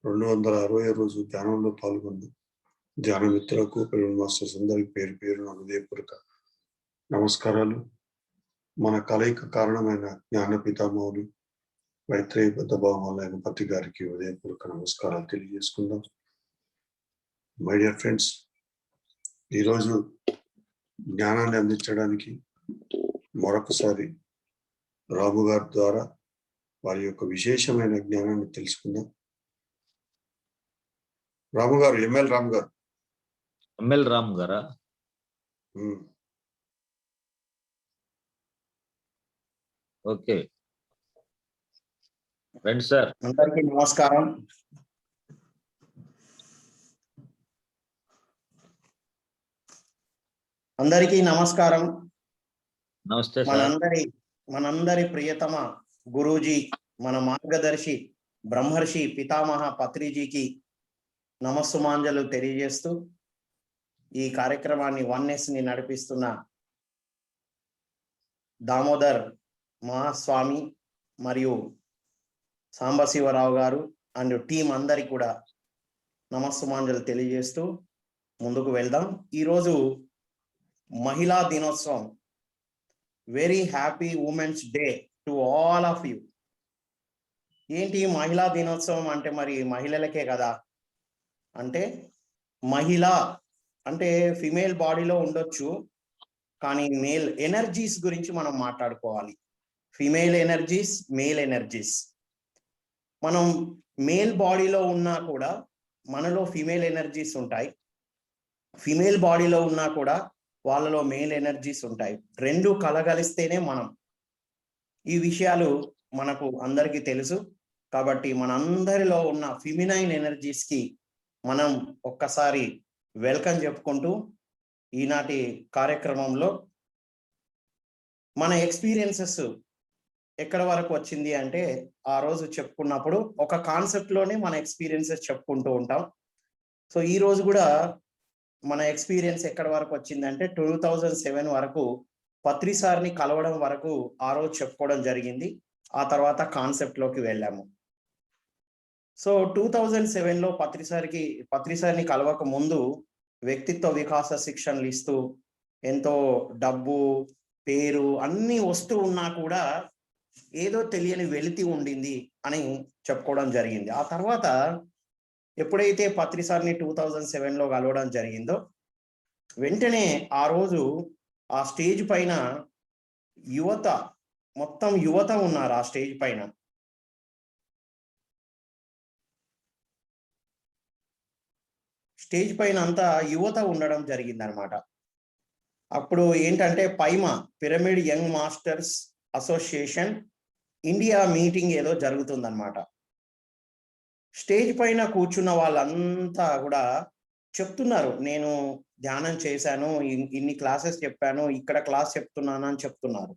260 రోజు ధ్యానంలో పాల్గొన్న ధ్యాన మిత్రులకు పిల్లల మాస్టర్స్ అందరికి పేరు పేరు నా హృదయపూర్వక నమస్కారాలు. మన కలయిక కారణమైన జ్ఞాన పితామహులు మైత్రేయ బద్ధభావములైన పతి గారికి హృదయపూర్వక నమస్కారాలు తెలియజేసుకుందాం. మై డియర్ ఫ్రెండ్స్, ఈరోజు జ్ఞానాన్ని అందించడానికి మరొకసారి రాము గారి ద్వారా వారి యొక్క విశేషమైన జ్ఞానాన్ని తెలుసుకుందాం. రాము గారు, ఎంఎల్ రాము గారు. ఎంఎల్ రామ్ గారా? ఓకే రండి సార్. అందరికీ నమస్కారం. అందరికీ నమస్కారం. నమస్తే సార్. మనందరి ప్రియతమ గురూజీ, మన మార్గదర్శి బ్రహ్మర్షి పితామహ పత్రిజీకి నమస్సుమాంజలు తెలియజేస్తూ ఈ కార్యక్రమాన్ని వన్నెస్ని నడిపిస్తున్న దామోదర్ మహాస్వామి మరియు సాంబశివరావు గారు అండ్ టీం అందరికి కూడా నమస్సుమాంజలు తెలియజేస్తూ ముందుకు వెళ్దాం. ఈరోజు మహిళా దినోత్సవం. Very happy women's day to all of you. ఏంటి మహిళా దినోత్సవం అంటే? మరి మహిళలకే కదా. అంటే మహిళ అంటే ఫిమేల్ బాడీలో ఉండొచ్చు, కానీ మేల్ ఎనర్జీస్ గురించి మనం మాట్లాడుకోవాలి. Female energies, male energies. మనం మేల్ బాడీలో ఉన్నా కూడా మనలో ఫిమేల్ ఎనర్జీస్ ఉంటాయి, ఫిమేల్ బాడీలో ఉన్నా కూడా వాళ్ళలో మేల్ ఎనర్జీస్ ఉంటాయి. రెండు కలగలిస్తేనే మనం. ఈ విషయాలు మనకు అందరికీ తెలుసు. కాబట్టి మనందరిలో ఉన్న ఫిమినైన్ ఎనర్జీస్ కి మనం ఒక్కసారి వెల్కమ్ చెప్పుకుంటూ ఈనాటి కార్యక్రమంలో మన ఎక్స్పీరియన్సెస్ ఎక్కడి వరకు వచ్చింది అంటే, ఆ రోజు చెప్పుకున్నప్పుడు ఒక కాన్సెప్ట్ లోనే మన ఎక్స్పీరియన్సెస్ చెప్పుకుంటూ ఉంటాం. సో ఈ రోజు కూడా మన ఎక్స్పీరియన్స్ ఎక్కడి వరకు వచ్చిందంటే 2007 వరకు పత్రి సార్ని కలవడం వరకు ఆ రోజు చెప్పుకోవడం జరిగింది. ఆ తర్వాత కాన్సెప్ట్ లోకి వెళ్ళాము. సో 2007లో పత్రి సార్ని కలవక ముందు వ్యక్తిత్వ వికాస శిక్షణలు ఇస్తూ ఎంతో డబ్బు, పేరు అన్నీ వస్తూ ఉన్నా కూడా ఏదో తెలియని వెలితి ఉండింది అని చెప్పుకోవడం జరిగింది. ఆ తర్వాత ఎప్పుడైతే పత్రి సార్ని 2007లో కలవడం జరిగిందో వెంటనే ఆ రోజు ఆ స్టేజ్ పైన మొత్తం యువత ఉన్నారు. ఆ స్టేజ్ పైన అంతా యువత ఉండడం జరిగింది అనమాట. అప్పుడు ఏంటంటే పైమా pyramid young masters association India meeting ఏదో జరుగుతుందన్నమాట. స్టేజ్ పైన కూర్చున్న వాళ్ళంతా కూడా చెప్తున్నారు, నేను ధ్యానం చేశాను, ఇన్ని క్లాసెస్ చెప్పాను, ఇక్కడ క్లాస్ చెప్తున్నాను అని చెప్తున్నారు.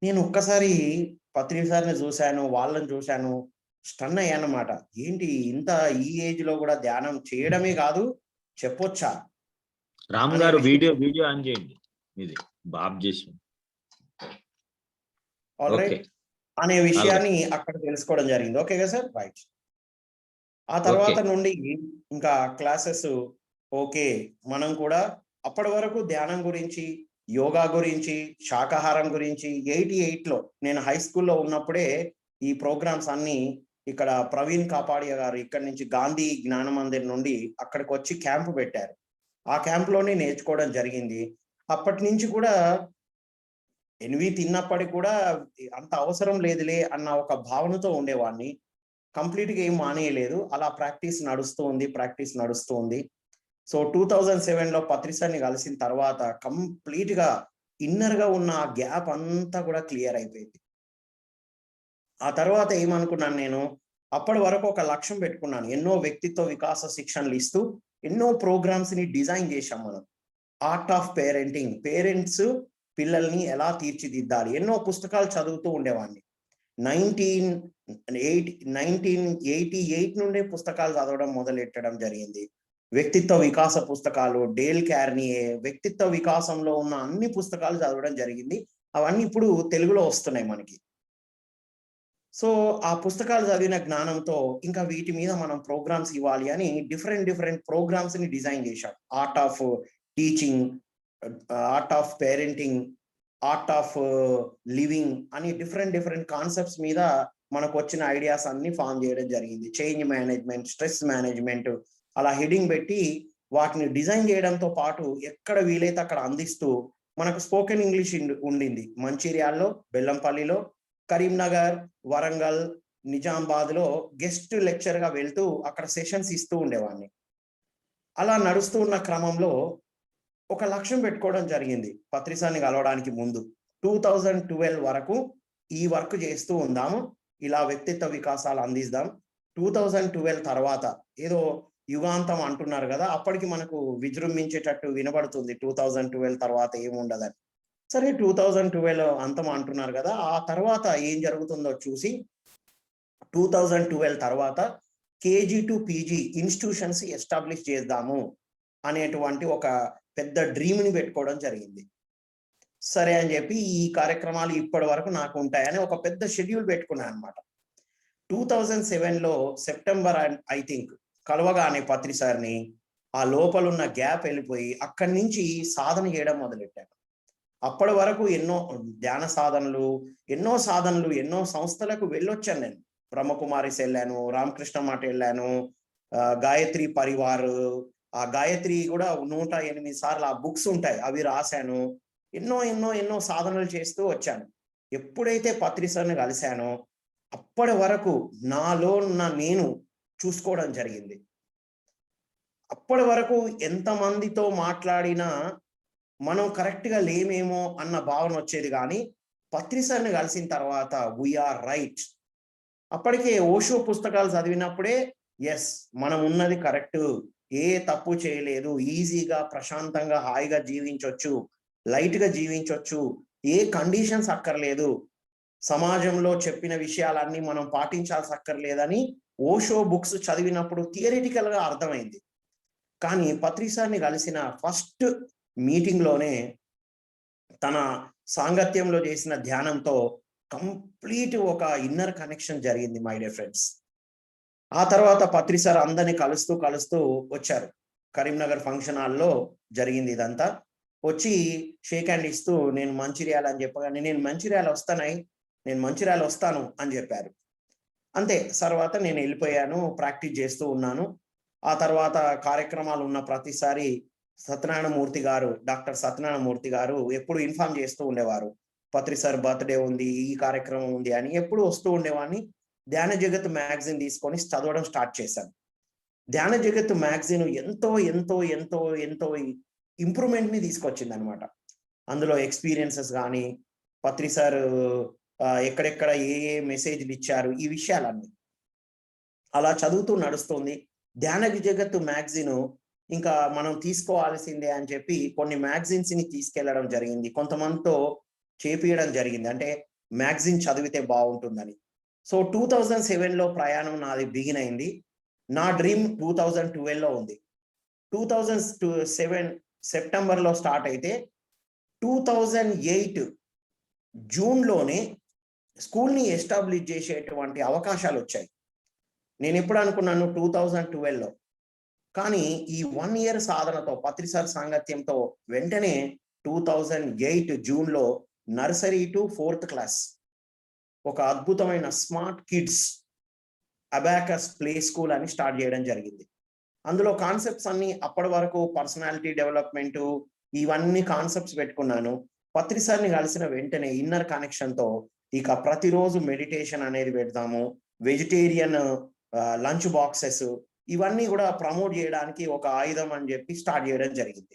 నేను ఒక్కసారి పత్రి సార్ని చూశాను, వాళ్ళని చూశాను, స్టన్ అయ్యానమాట. ఏంటి ఇంత ఈ ఏజ్ లో కూడా ధ్యానం చేయడమే కాదు చెప్పొచ్చా? రామ్ గారు వీడియో ఆన్ చేయండి, ఇది బాబ్ చేసి ఆల్రైట్ అనే విషయాన్ని అక్కడ తెలుసుకోవడం జరిగింది. ఓకే కదా సార్? రైట్. ఆ తర్వాత నుండి ఇంకా క్లాసెస్ ఓకే. మనం కూడా అప్పటి వరకు ధ్యానం గురించి, యోగా గురించి, శాకాహారం గురించి 88లో నేను హై స్కూల్లో ఉన్నప్పుడే ఈ ప్రోగ్రామ్స్ అన్ని ఇక్కడ ప్రవీణ్ కాపాడియా గారు ఇక్కడి నుంచి గాంధీ జ్ఞాన మందిర్ నుండి అక్కడికి వచ్చి క్యాంపు పెట్టారు. ఆ క్యాంపులోనే నేర్చుకోవడం జరిగింది. అప్పటి నుంచి కూడా ఎనివి తిన్నప్పటికి కూడా అంత అవసరం లేదులే అన్న ఒక భావనతో ఉండేవాడిని. కంప్లీట్గా ఏం మానేయలేదు. అలా ప్రాక్టీస్ నడుస్తూ ఉంది. సో 2007లో పత్రి సార్ని కలిసిన తర్వాత కంప్లీట్గా ఇన్నర్గా ఉన్న ఆ గ్యాప్ అంతా కూడా క్లియర్ అయిపోయింది. ఆ తర్వాత ఏమనుకున్నాను, నేను అప్పటి వరకు ఒక లక్ష్యం పెట్టుకున్నాను. ఎన్నో వ్యక్తిత్వ వికాస శిక్షణలు ఇస్తూ ఎన్నో ప్రోగ్రామ్స్ ని డిజైన్ చేశాం మనం. ఆర్ట్ ఆఫ్ పేరెంటింగ్, పేరెంట్స్ పిల్లల్ని ఎలా తీర్చిదిద్దాలి, ఎన్నో పుస్తకాలు చదువుతూ ఉండేవాడిని. 1988 నుండే పుస్తకాలు చదవడం మొదలెట్టడం జరిగింది. వ్యక్తిత్వ వికాస పుస్తకాలు, డేల్ కార్నియే, వ్యక్తిత్వ వికాసంలో ఉన్న అన్ని పుస్తకాలు చదవడం జరిగింది. అవన్నీ ఇప్పుడు తెలుగులో వస్తున్నాయి మనకి. సో ఆ పుస్తకాలు చదివిన జ్ఞానంతో ఇంకా వీటి మీద మనం ప్రోగ్రామ్స్ ఇవ్వాలి అని డిఫరెంట్ ప్రోగ్రామ్స్ ని డిజైన్ చేశాం. Art of teaching, art of parenting, art of living అని డిఫరెంట్ కాన్సెప్ట్స్ మీద మనకు వచ్చిన ఐడియాస్ అన్ని ఫామ్ చేయడం జరిగింది. చేంజ్ మేనేజ్మెంట్, స్ట్రెస్ మేనేజ్మెంట్, అలా హెడింగ్ పెట్టి వాటిని డిజైన్ చేయడంతో పాటు ఎక్కడ వీలైతే అక్కడ అందిస్తూ మనకు స్పోకెన్ ఇంగ్లీష్ ఉండింది. మంచిర్యాలలో, బెల్లంపల్లిలో, కరీంనగర్, వరంగల్, నిజామాబాద్ లో గెస్ట్ లెక్చర్ గా వెళ్తూ అక్కడ సెషన్స్ ఇస్తూ ఉండేవాడిని. అలా నడుస్తూ ఉన్న క్రమంలో ఒక లక్ష్యం పెట్టుకోవడం జరిగింది. పత్రిసార్ని కలవడానికి ముందు 2012 వరకు ఈ వర్క్ చేస్తూ ఉందాము, ఇలా వ్యక్తిత్వ వికాసాలు అందిద్దాం. 2012 తర్వాత ఏదో యుగాంతం అంటున్నారు కదా, అప్పటికి మనకు విజృంభించేటట్టు వినబడుతుంది 2012 తర్వాత ఏముండదని. సరే 2012 అంతం అంటున్నారు కదా, ఆ తర్వాత ఏం జరుగుతుందో చూసి 2012 తర్వాత KG to PG institutions establish చేద్దాము అనేటువంటి ఒక పెద్ద డ్రీమ్ని పెట్టుకోవడం జరిగింది. సరే అని చెప్పి ఈ కార్యక్రమాలు ఇప్పటి వరకు నాకు ఉంటాయని ఒక పెద్ద షెడ్యూల్ పెట్టుకున్నాను అనమాట. 2007లో సెప్టెంబర్ ఐ థింక్ కలవగానే పత్రి సార్ని ఆ లోపలున్న గ్యాప్ వెళ్ళిపోయి అక్కడి నుంచి సాధన చేయడం మొదలెట్టాను. అప్పటి వరకు ఎన్నో ధ్యాన సాధనలు, ఎన్నో సంస్థలకు వెళ్ళొచ్చాను నేను. బ్రహ్మకుమారిస్ వెళ్ళాను, రామకృష్ణ మఠ్ వెళ్ళాను, గాయత్రి పరివార్, ఆ గాయత్రి కూడా 108 సార్లు ఆ బుక్స్ ఉంటాయి అవి రాశాను. ఎన్నో సాధనలు చేస్తూ వచ్చాను. ఎప్పుడైతే పత్రి సార్ని కలిశానో అప్పటి వరకు నాలో ఉన్న నేను చూసుకోవడం జరిగింది. అప్పటి వరకు ఎంతమందితో మాట్లాడినా మనం కరెక్ట్గా లేమేమో అన్న భావన వచ్చేది, కానీ పత్రి సార్ని కలిసిన తర్వాత వీఆర్ రైట్. అప్పటికే ఓషో పుస్తకాలు చదివినప్పుడే ఎస్ మనం ఉన్నది కరెక్ట్, ఏ తప్పు చేయలేదు, ఈజీగా ప్రశాంతంగా హాయిగా జీవించవచ్చు, లైట్గా జీవించవచ్చు, ఏ కండిషన్స్ అక్కర్లేదు, సమాజంలో చెప్పిన విషయాలన్నీ మనం పాటించాల్సి అక్కర్లేదని ఓషో బుక్స్ చదివినప్పుడు థియరిటికల్గా అర్థమైంది. కానీ పత్రి సార్ని కలిసిన ఫస్ట్ మీటింగ్లోనే తన సాంగత్యంలో చేసిన ధ్యానంతో కంప్లీట్ ఒక ఇన్నర్ కనెక్షన్ జరిగింది మై డియర్ ఫ్రెండ్స్. ఆ తర్వాత పత్రి సార్ అందరినీ కలుస్తూ వచ్చారు. కరీంనగర్ ఫంక్షన్ హాల్లో జరిగింది ఇదంతా. వచ్చి షేక్ హ్యాండ్ ఇస్తూ నేను మంచిర్యాల అని చెప్పగానే నేను మంచిర్యాల వస్తాను అని చెప్పారు. అంతే, తర్వాత నేను వెళ్ళిపోయాను, ప్రాక్టీస్ చేస్తూ ఉన్నాను. ఆ తర్వాత కార్యక్రమాలు ఉన్న ప్రతిసారి డాక్టర్ సత్యనారాయణమూర్తి గారు ఎప్పుడు ఇన్ఫార్మ్ చేస్తూ ఉండేవారు, పత్రి సార్ బర్త్డే ఉంది, ఈ కార్యక్రమం ఉంది అని ఎప్పుడు వస్తూ ఉండేవాడిని. ధ్యాన జగత్ మ్యాగజైన్ తీసుకొని చదవడం స్టార్ట్ చేశాను. ధ్యాన జగత్ మ్యాగజైన్ ఎంతో ఇంప్రూవ్మెంట్ ని తీసుకొచ్చింది అనమాట. అందులో ఎక్స్పీరియన్సెస్ కానీ, పత్రి సార్ ఎక్కడెక్కడ ఏ మెసేజ్లు ఇచ్చారు, ఈ విషయాలన్నీ అలా చదువుతూ నడుస్తుంది. ధ్యాన జగత్ మ్యాగజైన్ ఇంకా మనం తీసుకోవాల్సిందే అని చెప్పి కొన్ని మ్యాగజైన్స్ ని తీసుకెళ్లడం జరిగింది, కొంతమందితో చేపియడం జరిగింది, అంటే మ్యాగజైన్ చదివితే బాగుంటుందని. సో 2007లో ప్రయాణం నాది బిగిన్ అయింది. నా డ్రీమ్ 2012లో ఉంది. 2007 సెప్టెంబర్లో స్టార్ట్ అయితే 2008 జూన్లోనే స్కూల్ని ఎస్టాబ్లిష్ చేసేటువంటి అవకాశాలు వచ్చాయి. నేను ఎప్పుడు అనుకున్నాను 2012లో, కానీ ఈ 1 year సాధనతో పత్రి సార్ సాంగత్యంతో వెంటనే 2008 జూన్లో నర్సరీ టు 4th క్లాస్ ఒక అద్భుతమైన smart kids abacus play school అని స్టార్ట్ చేయడం జరిగింది. అందులో కాన్సెప్ట్స్ అన్ని అప్పటి వరకు పర్సనాలిటీ డెవలప్మెంట్ ఇవన్నీ కాన్సెప్ట్స్ పెట్టుకున్నాను. పత్రి సార్ని కలిసిన వెంటనే ఇన్నర్ కనెక్షన్తో ఇక ప్రతిరోజు మెడిటేషన్ అనేది పెడతాము, వెజిటేరియన్ లంచ్ బాక్సెస్ ఇవన్నీ కూడా ప్రమోట్ చేయడానికి ఒక ఆయుధం అని చెప్పి స్టార్ట్ చేయడం జరిగింది.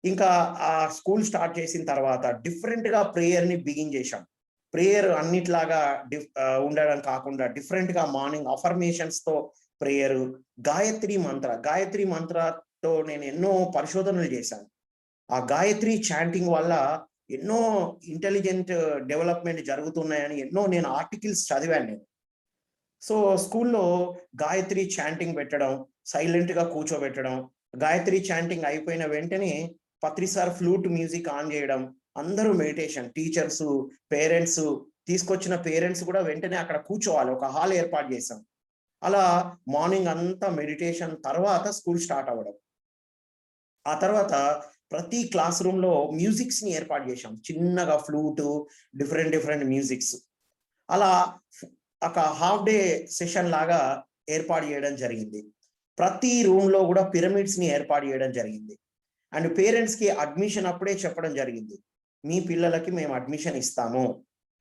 ఇంకా ఆ స్కూల్ స్టార్ట్ చేసిన తర్వాత డిఫరెంట్గా ప్రేయర్ని బిగిన్ చేశాం. ప్రేయర్ అన్నిట్లాగా ఉండడం కాకుండా డిఫరెంట్గా మార్నింగ్ అఫర్మేషన్స్తో ప్రేయర్, గాయత్రి మంత్రతో నేను ఎన్నో పరిశోధనలు చేశాను. ఆ గాయత్రి చాంటింగ్ వల్ల ఎన్నో ఇంటెలిజెంట్ డెవలప్మెంట్ జరుగుతున్నాయని నేను ఆర్టికల్స్ చదివాను నేను. సో స్కూల్లో గాయత్రి చాంటింగ్ పెట్టడం, సైలెంట్గా కూర్చోబెట్టడం, గాయత్రి చాంటింగ్ అయిపోయిన వెంటనే పత్రి సార్ ఫ్లూట్ మ్యూజిక్ ఆన్ చేయడం, అందరూ మెడిటేషన్, టీచర్స్, పేరెంట్స్ తీసుకొచ్చిన పేరెంట్స్ కూడా వెంటనే అక్కడ కూర్చోవాలి, ఒక హాల్ ఏర్పాటు చేసాం. అలా మార్నింగ్ అంతా మెడిటేషన్ తర్వాత స్కూల్ స్టార్ట్ అవ్వడం. ఆ తర్వాత ప్రతి క్లాస్ రూమ్ లో మ్యూజిక్స్ ని ఏర్పాటు చేశాం, చిన్నగా ఫ్లూటు, డిఫరెంట్ మ్యూజిక్స్. అలా ఒక హాఫ్ డే సెషన్ లాగా ఏర్పాటు చేయడం జరిగింది. ప్రతి రూమ్ లో కూడా పిరమిడ్స్ ని ఏర్పాటు చేయడం జరిగింది. అండ్ పేరెంట్స్ కి అడ్మిషన్ అప్పుడే చెప్పడం జరిగింది, మీ పిల్లలకి మేము అడ్మిషన్ ఇస్తాము,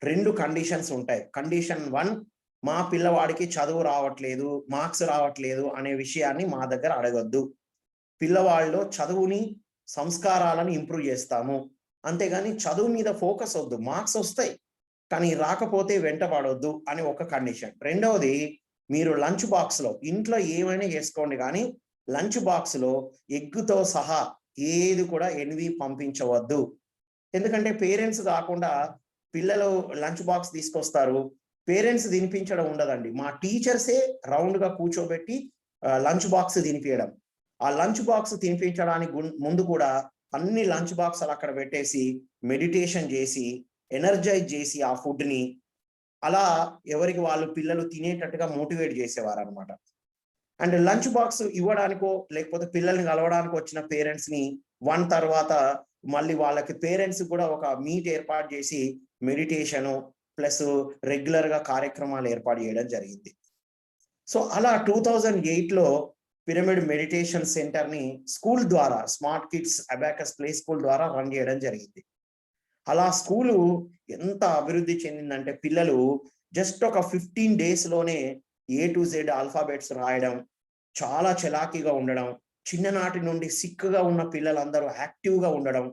2 కండిషన్స్ ఉంటాయి. కండిషన్ 1, మా పిల్లవాడికి చదువు రావట్లేదు, మార్క్స్ రావట్లేదు అనే విషయాన్ని మా దగ్గర అడగొద్దు. పిల్లవాళ్ళలో చదువుని, సంస్కారాలను ఇంప్రూవ్ చేస్తాము, అంతేగాని చదువు మీద ఫోకస్ వద్దు. మార్క్స్ వస్తాయి కానీ రాకపోతే వెంటపడొద్దు అని ఒక కండిషన్. రెండవది, మీరు లంచ్ బాక్స్ లో ఇంట్లో ఏమైనా చేసుకోండి కానీ లంచ్ బాక్స్ లో ఎగ్గుతో సహా ఏది కూడా ఎన్వి పంపించవద్దు. ఎందుకంటే పేరెంట్స్ కాకుండా పిల్లలు లంచ్ బాక్స్ తీసుకొస్తారు, పేరెంట్స్ తినిపించడం ఉండదండి. మా టీచర్సే రౌండ్ గా కూర్చోబెట్టి లంచ్ బాక్స్ తినిపించడం. ఆ లంచ్ బాక్స్ తినిపించడానికి ముందు కూడా అన్ని లంచ్ బాక్స్ అక్కడ పెట్టేసి మెడిటేషన్ చేసి ఎనర్జైజ్ చేసి ఆ ఫుడ్ ని అలా ఎవరికి వాళ్ళు పిల్లలు తినేటట్టుగా మోటివేట్ చేసేవారు అనమాట. అండ్ లంచ్ బాక్స్ ఇవ్వడానికో లేకపోతే పిల్లల్ని కలవడానికి వచ్చిన పేరెంట్స్ ని 1 తర్వాత మళ్ళీ వాళ్ళకి పేరెంట్స్ కూడా ఒక మీట్ ఏర్పాటు చేసి మెడిటేషను ప్లస్ రెగ్యులర్ గా కార్యక్రమాలు ఏర్పాటు చేయడం జరిగింది. సో అలా 2008లో పిరమిడ్ మెడిటేషన్ సెంటర్ ని స్కూల్ ద్వారా, smart kids abacus play school ద్వారా రన్ చేయడం జరిగింది. అలా స్కూలు ఎంత అభివృద్ధి చెందిందంటే పిల్లలు జస్ట్ ఒక 15 days లోనే A to Z ఆల్ఫాబెట్స్ రాయడం, చాలా చలాకీగా ఉండడం, చిన్ననాటి నుండి సిక్గా ఉన్న పిల్లలందరూ యాక్టివ్గా ఉండడం,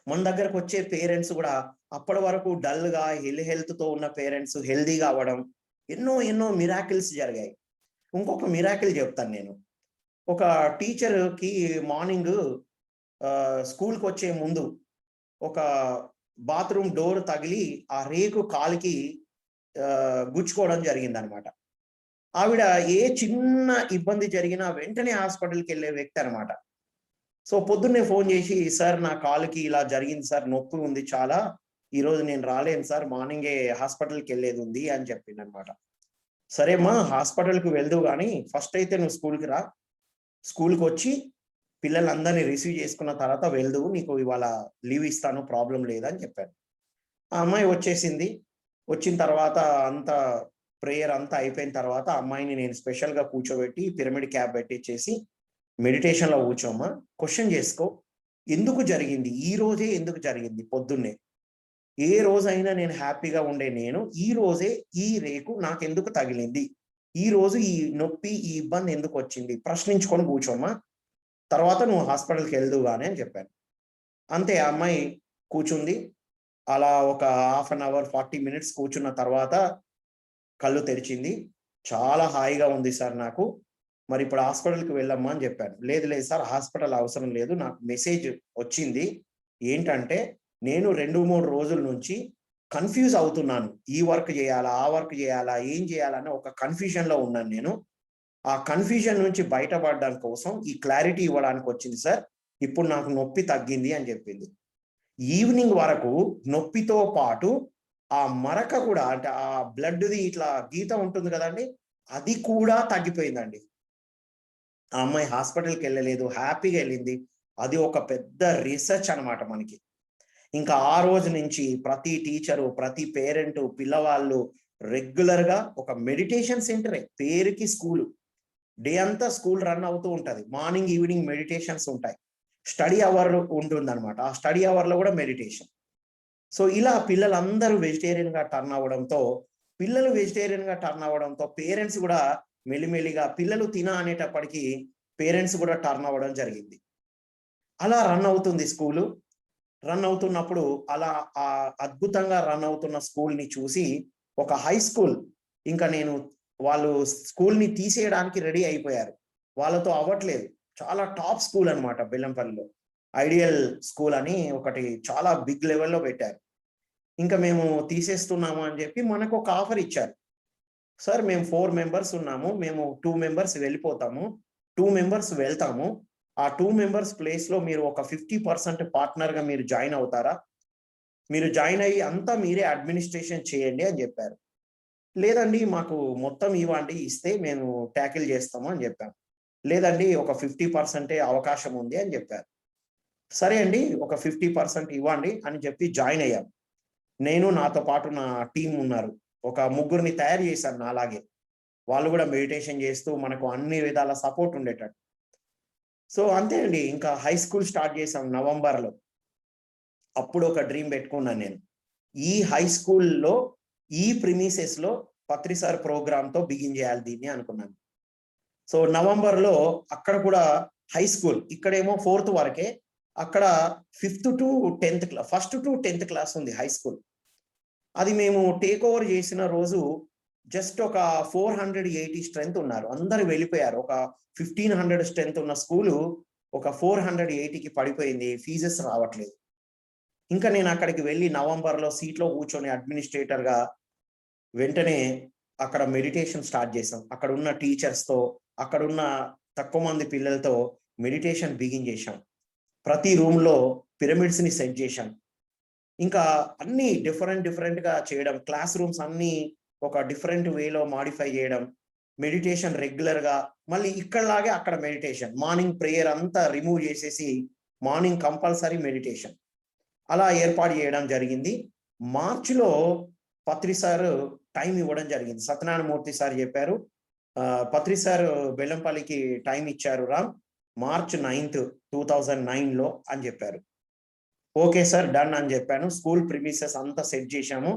మన దగ్గరకు వచ్చే పేరెంట్స్ కూడా అప్పటి వరకు డల్ గా హెల్త్ తో ఉన్న పేరెంట్స్ హెల్దీగా అవ్వడం, ఎన్నో మిరాకిల్స్ జరిగాయి. ఇంకొక మిరాకిల్ చెప్తాను నేను. ఒక టీచర్ కి మార్నింగ్ స్కూల్కి వచ్చే ముందు ఒక బాత్రూమ్ డోర్ తగిలి ఆ రేకు కాలికి గుచ్చుకోవడం జరిగింది అనమాట. ఆవిడ ఏ చిన్న ఇబ్బంది జరిగినా వెంటనే హాస్పిటల్కి వెళ్ళే వ్యక్తి అనమాట. సో పొద్దున్నే ఫోన్ చేసి, సార్ నా కాలుకి ఇలా జరిగింది సార్, నొప్పి ఉంది చాలా, ఈరోజు నేను రాలేను సార్, మార్నింగే హాస్పిటల్కి వెళ్ళేది ఉంది అని చెప్పింది అనమాట. సరేమ్మా, హాస్పిటల్కి వెళ్దు కానీ ఫస్ట్ అయితే నువ్వు స్కూల్కి రా, స్కూల్కి వచ్చి పిల్లలందరినీ రిసీవ్ చేసుకున్న తర్వాత వెళ్దు, నీకు ఇవాళ లీవ్ ఇస్తాను, ప్రాబ్లం లేదని చెప్పాను. ఆ అమ్మాయి వచ్చేసింది. వచ్చిన తర్వాత అంత ప్రేయర్ అంతా అయిపోయిన తర్వాత అమ్మాయిని నేను స్పెషల్గా కూర్చోబెట్టి పిరమిడ్ క్యాప్ పెట్టించేసి, మెడిటేషన్లో కూర్చోమ్మా, క్వశ్చన్ చేసుకో, ఎందుకు జరిగింది, ఈ రోజే ఎందుకు జరిగింది, పొద్దున్నే ఏ రోజైనా నేను హ్యాపీగా ఉండే నేను ఈ రోజే ఈ రేకు నాకెందుకు తగిలింది, ఈ రోజు ఈ నొప్పి ఈ ఇబ్బంది ఎందుకు వచ్చింది, ప్రశ్నించుకొని కూర్చోమ్మా, తర్వాత నువ్వు హాస్పిటల్కి వెళ్దు కానీ అని చెప్పాను. అంతే, ఆ అమ్మాయి కూర్చుంది. అలా ఒక 1/2 hour 40 minutes కూర్చున్న తర్వాత కళ్ళు తెరిచింది. చాలా హాయిగా ఉంది సార్ నాకు, మరి ఇప్పుడు హాస్పిటల్కి వెళ్ళమ్మా అని చెప్పాను. లేదు సార్, హాస్పిటల్ అవసరం లేదు, నాకు మెసేజ్ వచ్చింది, ఏంటంటే నేను 2-3 రోజుల నుంచి కన్ఫ్యూజ్ అవుతున్నాను, ఈ వర్క్ చేయాలా, ఆ వర్క్ చేయాలా, ఏం చేయాలన్న ఒక కన్ఫ్యూజన్ లో ఉన్నాను నేను. ఆ కన్ఫ్యూజన్ నుంచి బయటపడడానికి కోసం ఈ క్లారిటీ ఇవ్వడానికి వచ్చింది సార్, ఇప్పుడు నాకు నొప్పి తగ్గింది అని చెప్పింది. ఈవినింగ్ వరకు నొప్పితో పాటు ఆ మరక కూడా, అంటే ఆ బ్లడ్ది ఇట్లా గీత ఉంటుంది కదండి, అది కూడా తగ్గిపోయిందండి. ఆ అమ్మాయి హాస్పిటల్కి వెళ్ళలేదు, హ్యాపీగా వెళ్ళింది. అది ఒక పెద్ద రీసెర్చ్ అనమాట మనకి. ఇంకా ఆ రోజు నుంచి ప్రతి టీచరు, ప్రతి పేరెంట్, పిల్లవాళ్ళు రెగ్యులర్ గా ఒక మెడిటేషన్ సెంటరే, పేరుకి స్కూలు, డే అంతా స్కూల్ రన్ అవుతూ ఉంటది, మార్నింగ్ ఈవినింగ్ మెడిటేషన్స్ ఉంటాయి, స్టడీ అవర్ ఉంటుంది అనమాట, ఆ స్టడీ అవర్ లో కూడా మెడిటేషన్. సో ఇలా పిల్లలందరూ వెజిటేరియన్ గా టర్న్ అవ్వడంతో, పేరెంట్స్ కూడా మెల్లిమెల్లిగా పిల్లలు అనేటప్పటికీ పేరెంట్స్ కూడా టర్న్ అవ్వడం జరిగింది. అలా రన్ అవుతుంది స్కూలు. రన్ అవుతున్నప్పుడు అలా ఆ అద్భుతంగా రన్ అవుతున్న స్కూల్ని చూసి ఒక హై స్కూల్, ఇంకా నేను వాళ్ళు స్కూల్ని తీసేయడానికి రెడీ అయిపోయారు, వాళ్ళతో అవ్వట్లేదు, చాలా టాప్ స్కూల్ అనమాట బెల్లంపల్లిలో, ఐడియల్ స్కూల్ అని ఒకటి చాలా బిగ్ లెవెల్లో పెట్టారు. ఇంకా మేము తీసేస్తున్నాము అని చెప్పి మనకు ఒక ఆఫర్ ఇచ్చారు. సార్ మేము 4 members ఉన్నాము, మేము 2 members వెళ్ళిపోతాము, 2 members వెళ్తాము, ఆ 2 members ప్లేస్ లో మీరు ఒక 50% పార్ట్నర్ గా మీరు జాయిన్ అవుతారా, మీరు జాయిన్ అయ్యి అంతా మీరే అడ్మినిస్ట్రేషన్ చేయండి అని చెప్పారు. లేదండి మాకు మొత్తం ఇవ్వండి, ఇస్తే మేము ట్యాకిల్ చేస్తాము అని చెప్పాం. లేదండి ఒక 50% అవకాశం ఉంది అని చెప్పారు. సరే అండి ఒక 50% ఇవ్వండి అని చెప్పి జాయిన్ అయ్యాం. నేను నాతో పాటు నా టీం ఉన్నారు, ఒక ముగ్గురిని తయారు చేశాను నాలాగే. వాళ్ళు కూడా మెడిటేషన్ చేస్తూ మనకు అన్ని విధాల సపోర్ట్ ఉండేటట్టు. సో అంతే అండి, ఇంకా హై స్కూల్ స్టార్ట్ చేసాం నవంబర్లో. అప్పుడు ఒక డ్రీమ్ పెట్టుకున్నాను నేను, ఈ హై స్కూల్లో ఈ ప్రిమిసెస్ లో పత్రి సార్ ప్రోగ్రామ్ తో బిగిన్ చేయాలి దీన్ని అనుకున్నాను. సో నవంబర్లో అక్కడ కూడా హై స్కూల్, ఇక్కడేమో 4th వరకే, అక్కడ 5th to 10th class, 1st to 10th class ఉంది హై స్కూల్. అది మేము టేక్ ఓవర్ చేసిన రోజు జస్ట్ ఒక 480 స్ట్రెంత్ ఉన్నారు, అందరు వెళ్ళిపోయారు. ఒక 1500 స్ట్రెంత్ ఉన్న స్కూలు ఒక 480కి పడిపోయింది, ఫీజెస్ రావట్లేదు. ఇంకా నేను అక్కడికి వెళ్ళి నవంబర్లో సీట్లో కూర్చొని అడ్మినిస్ట్రేటర్ గా వెంటనే అక్కడ మెడిటేషన్ స్టార్ట్ చేసాం. అక్కడ ఉన్న టీచర్స్తో, అక్కడ ఉన్న తక్కువ మంది పిల్లలతో మెడిటేషన్ బిగిన్ చేశాం. ప్రతి రూమ్ లో పిరమిడ్స్ ని సెట్ చేశాం. ఇంకా అన్ని డిఫరెంట్ గా చేయడం, క్లాస్ రూమ్స్ అన్ని ఒక డిఫరెంట్ వేలో మాడిఫై చేయడం, మెడిటేషన్ రెగ్యులర్ గా, మళ్ళీ ఇక్కడలాగే అక్కడ మెడిటేషన్, మార్నింగ్ ప్రేయర్ అంతా రిమూవ్ చేసేసి మార్నింగ్ కంపల్సరీ మెడిటేషన్ అలా ఏర్పాటు చేయడం జరిగింది. మార్చిలో పత్రి సార్ టైం ఇవ్వడం జరిగింది. సత్యనారాయణమూర్తి సార్ చెప్పారు, పత్రి సార్ బెల్లంపల్లికి టైం ఇచ్చారు రామ్, March 9th 2009లో అని చెప్పారు. ఓకే సార్ డన్ అని చెప్పాను. స్కూల్ ప్రిమిసెస్ అంతా సెట్ చేశాము.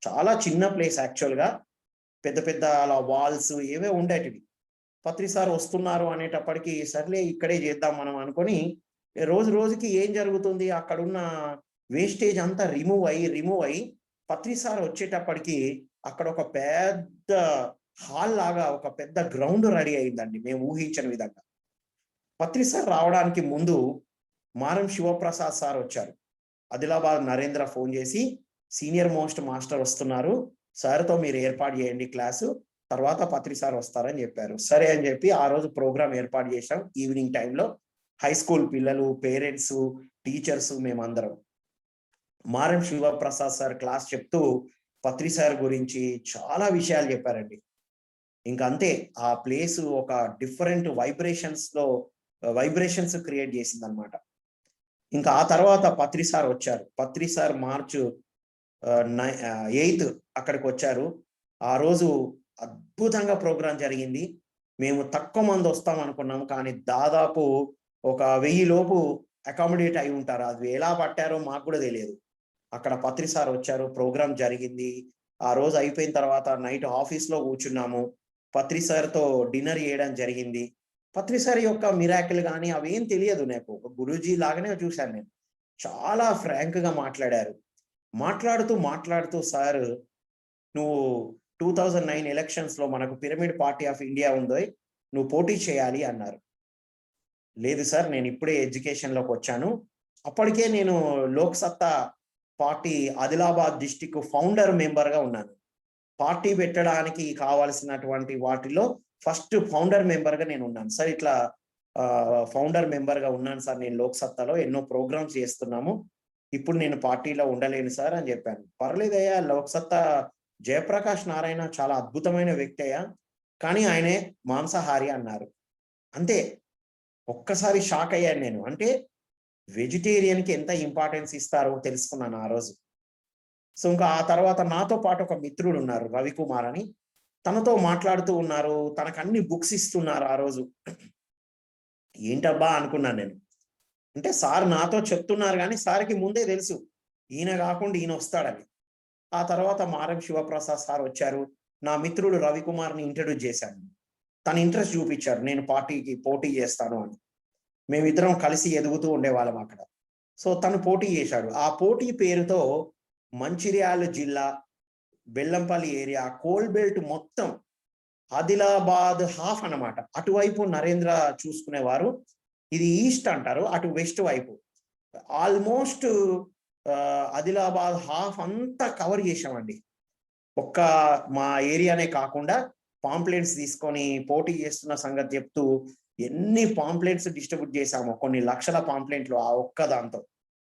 చాలా చిన్న ప్లేస్ యాక్చువల్ గా, పెద్ద అలా వాల్స్ ఏవే ఉండేటివి. పత్రి సార్ వస్తున్నారు అనేటప్పటికి సర్లే ఇక్కడే చేద్దాం మనం అనుకొని, రోజుకి ఏం జరుగుతుంది, అక్కడున్న వేస్టేజ్ అంతా రిమూవ్ అయ్యి పత్రి సార్ వచ్చేటప్పటికి అక్కడ ఒక పెద్ద హాల్ లాగా ఒక పెద్ద గ్రౌండ్ రెడీ అయిందండి, మేము ఊహించని విధంగా. పత్రి సార్ రావడానికి ముందు మారం శివప్రసాద్ సార్ వచ్చారు. ఆదిలాబాద్ నరేంద్ర ఫోన్ చేసి సీనియర్ మోస్ట్ మాస్టర్ వస్తున్నారు, సార్తో మీరు ఏర్పాటు చేయండి క్లాసు, తర్వాత పత్రి సార్ వస్తారని చెప్పారు. సరే అని చెప్పి ఆ రోజు ప్రోగ్రామ్ ఏర్పాటు చేశాం. ఈవినింగ్ టైంలో హై స్కూల్ పిల్లలు, పేరెంట్స్, టీచర్స్, మేమందరం. మారం శివప్రసాద్ సార్ క్లాస్ చెప్తూ పత్రి సార్ గురించి చాలా విషయాలు చెప్పారండి. ఇంకా అంతే, ఆ ప్లేస్ ఒక డిఫరెంట్ వైబ్రేషన్స్ క్రియేట్ చేసింది అనమాట. ఇంకా ఆ తర్వాత పత్రి సార్ వచ్చారు. పత్రి సార్ March 8th అక్కడికి వచ్చారు. ఆ రోజు అద్భుతంగా ప్రోగ్రాం జరిగింది. మేము తక్కువ మంది వస్తాం అనుకున్నాము, కానీ దాదాపు ఒక 1000 లోపు అకామిడేట్ అయి ఉంటారు. అది ఎలా పట్టారో మాకు కూడా తెలియదు. అక్కడ పత్రి సార్ వచ్చారు, ప్రోగ్రాం జరిగింది. ఆ రోజు అయిపోయిన తర్వాత నైట్ ఆఫీస్లో కూర్చున్నాము. పత్రి సార్తో డిన్నర్ చేయడం జరిగింది. పత్రి సార్ యొక్క మిరాకిల్ కానీ అవేం తెలియదు నాకు, ఒక గురూజీ లాగానే చూశాను నేను. చాలా ఫ్రాంక్ గా మాట్లాడారు. మాట్లాడుతూ సార్, నువ్వు 2009 ఎలక్షన్స్ లో మనకు పిరమిడ్ పార్టీ ఆఫ్ ఇండియా ఉందో, నువ్వు పోటీ చేయాలి అన్నారు. లేదు సార్, నేను ఇప్పుడే ఎడ్యుకేషన్ లోకి వచ్చాను. అప్పటికే నేను లోక్ సత్తా party Adilabad district founder member గా ఉన్నాను. పార్టీ పెట్టడానికి కావాల్సినటువంటి వాటిలో ఫస్ట్ ఫౌండర్ మెంబర్ గా నేను ఉన్నాను సార్. ఇట్లా ఫౌండర్ మెంబర్ గా ఉన్నాను సార్, నేను లోక్ సత్తాలో ఎన్నో ప్రోగ్రామ్స్ చేస్తున్నాము, ఇప్పుడు నేను పార్టీలో ఉండలేను సార్ అని చెప్పాను. పర్లేదయ్యా, లోక్ సత్తా జయప్రకాష్ నారాయణ చాలా అద్భుతమైన వ్యక్తి అయ్యా, కానీ ఆయనే మాంసాహారి అన్నారు. అంతే, ఒక్కసారి షాక్ అయ్యాను నేను. అంటే వెజిటేరియన్ కి ఎంత ఇంపార్టెన్స్ ఇస్తారో తెలుసుకున్నాను ఆ రోజు. సో ఇంకా ఆ తర్వాత నాతో పాటు ఒక మిత్రుడు ఉన్నారు, రవికుమార్ అని, తనతో మాట్లాడుతూ ఉన్నారు. తనకు అన్ని బుక్స్ ఇస్తున్నారు ఆ రోజు. ఏంటబ్బా అనుకున్నాను నేను. అంటే సార్ నాతో చెప్తున్నారు కానీ సార్కి ముందే తెలుసు ఈయన కాకుండా ఈయన వస్తాడని. ఆ తర్వాత మారం శివప్రసాద్ సార్ వచ్చారు. నా మిత్రుడు రవికుమార్ని ఇంట్రడ్యూస్ చేశాను. తన ఇంట్రెస్ట్ చూపించారు, నేను పార్టీకి పోటీ చేస్తాను అని. మేమిద్దరం కలిసి ఎదుగుతూ ఉండేవాళ్ళం అక్కడ. సో తను పోటీ చేశాడు. ఆ పోటీ పేరుతో మంచిర్యాల జిల్లా, బెల్లంపల్లి ఏరియా, కోల్ బెల్ట్ మొత్తం, ఆదిలాబాద్ హాఫ్ అన్నమాట. అటువైపు నరేంద్ర చూసుకునేవారు, ఇది ఈస్ట్ అంటారు, అటు వెస్ట్ వైపు. ఆల్మోస్ట్ ఆదిలాబాద్ హాఫ్ అంతా కవర్ చేసామండి. ఒక్క మా ఏరియానే కాకుండా పాంప్లెట్స్ తీసుకొని పోటీ చేస్తున్న సంగతి చెప్తూ ఎన్ని పాంప్లెట్స్ డిస్ట్రిబ్యూట్ చేశామో, కొన్ని లక్షల పాంప్లెట్లు ఆ ఒక్క దాంతో.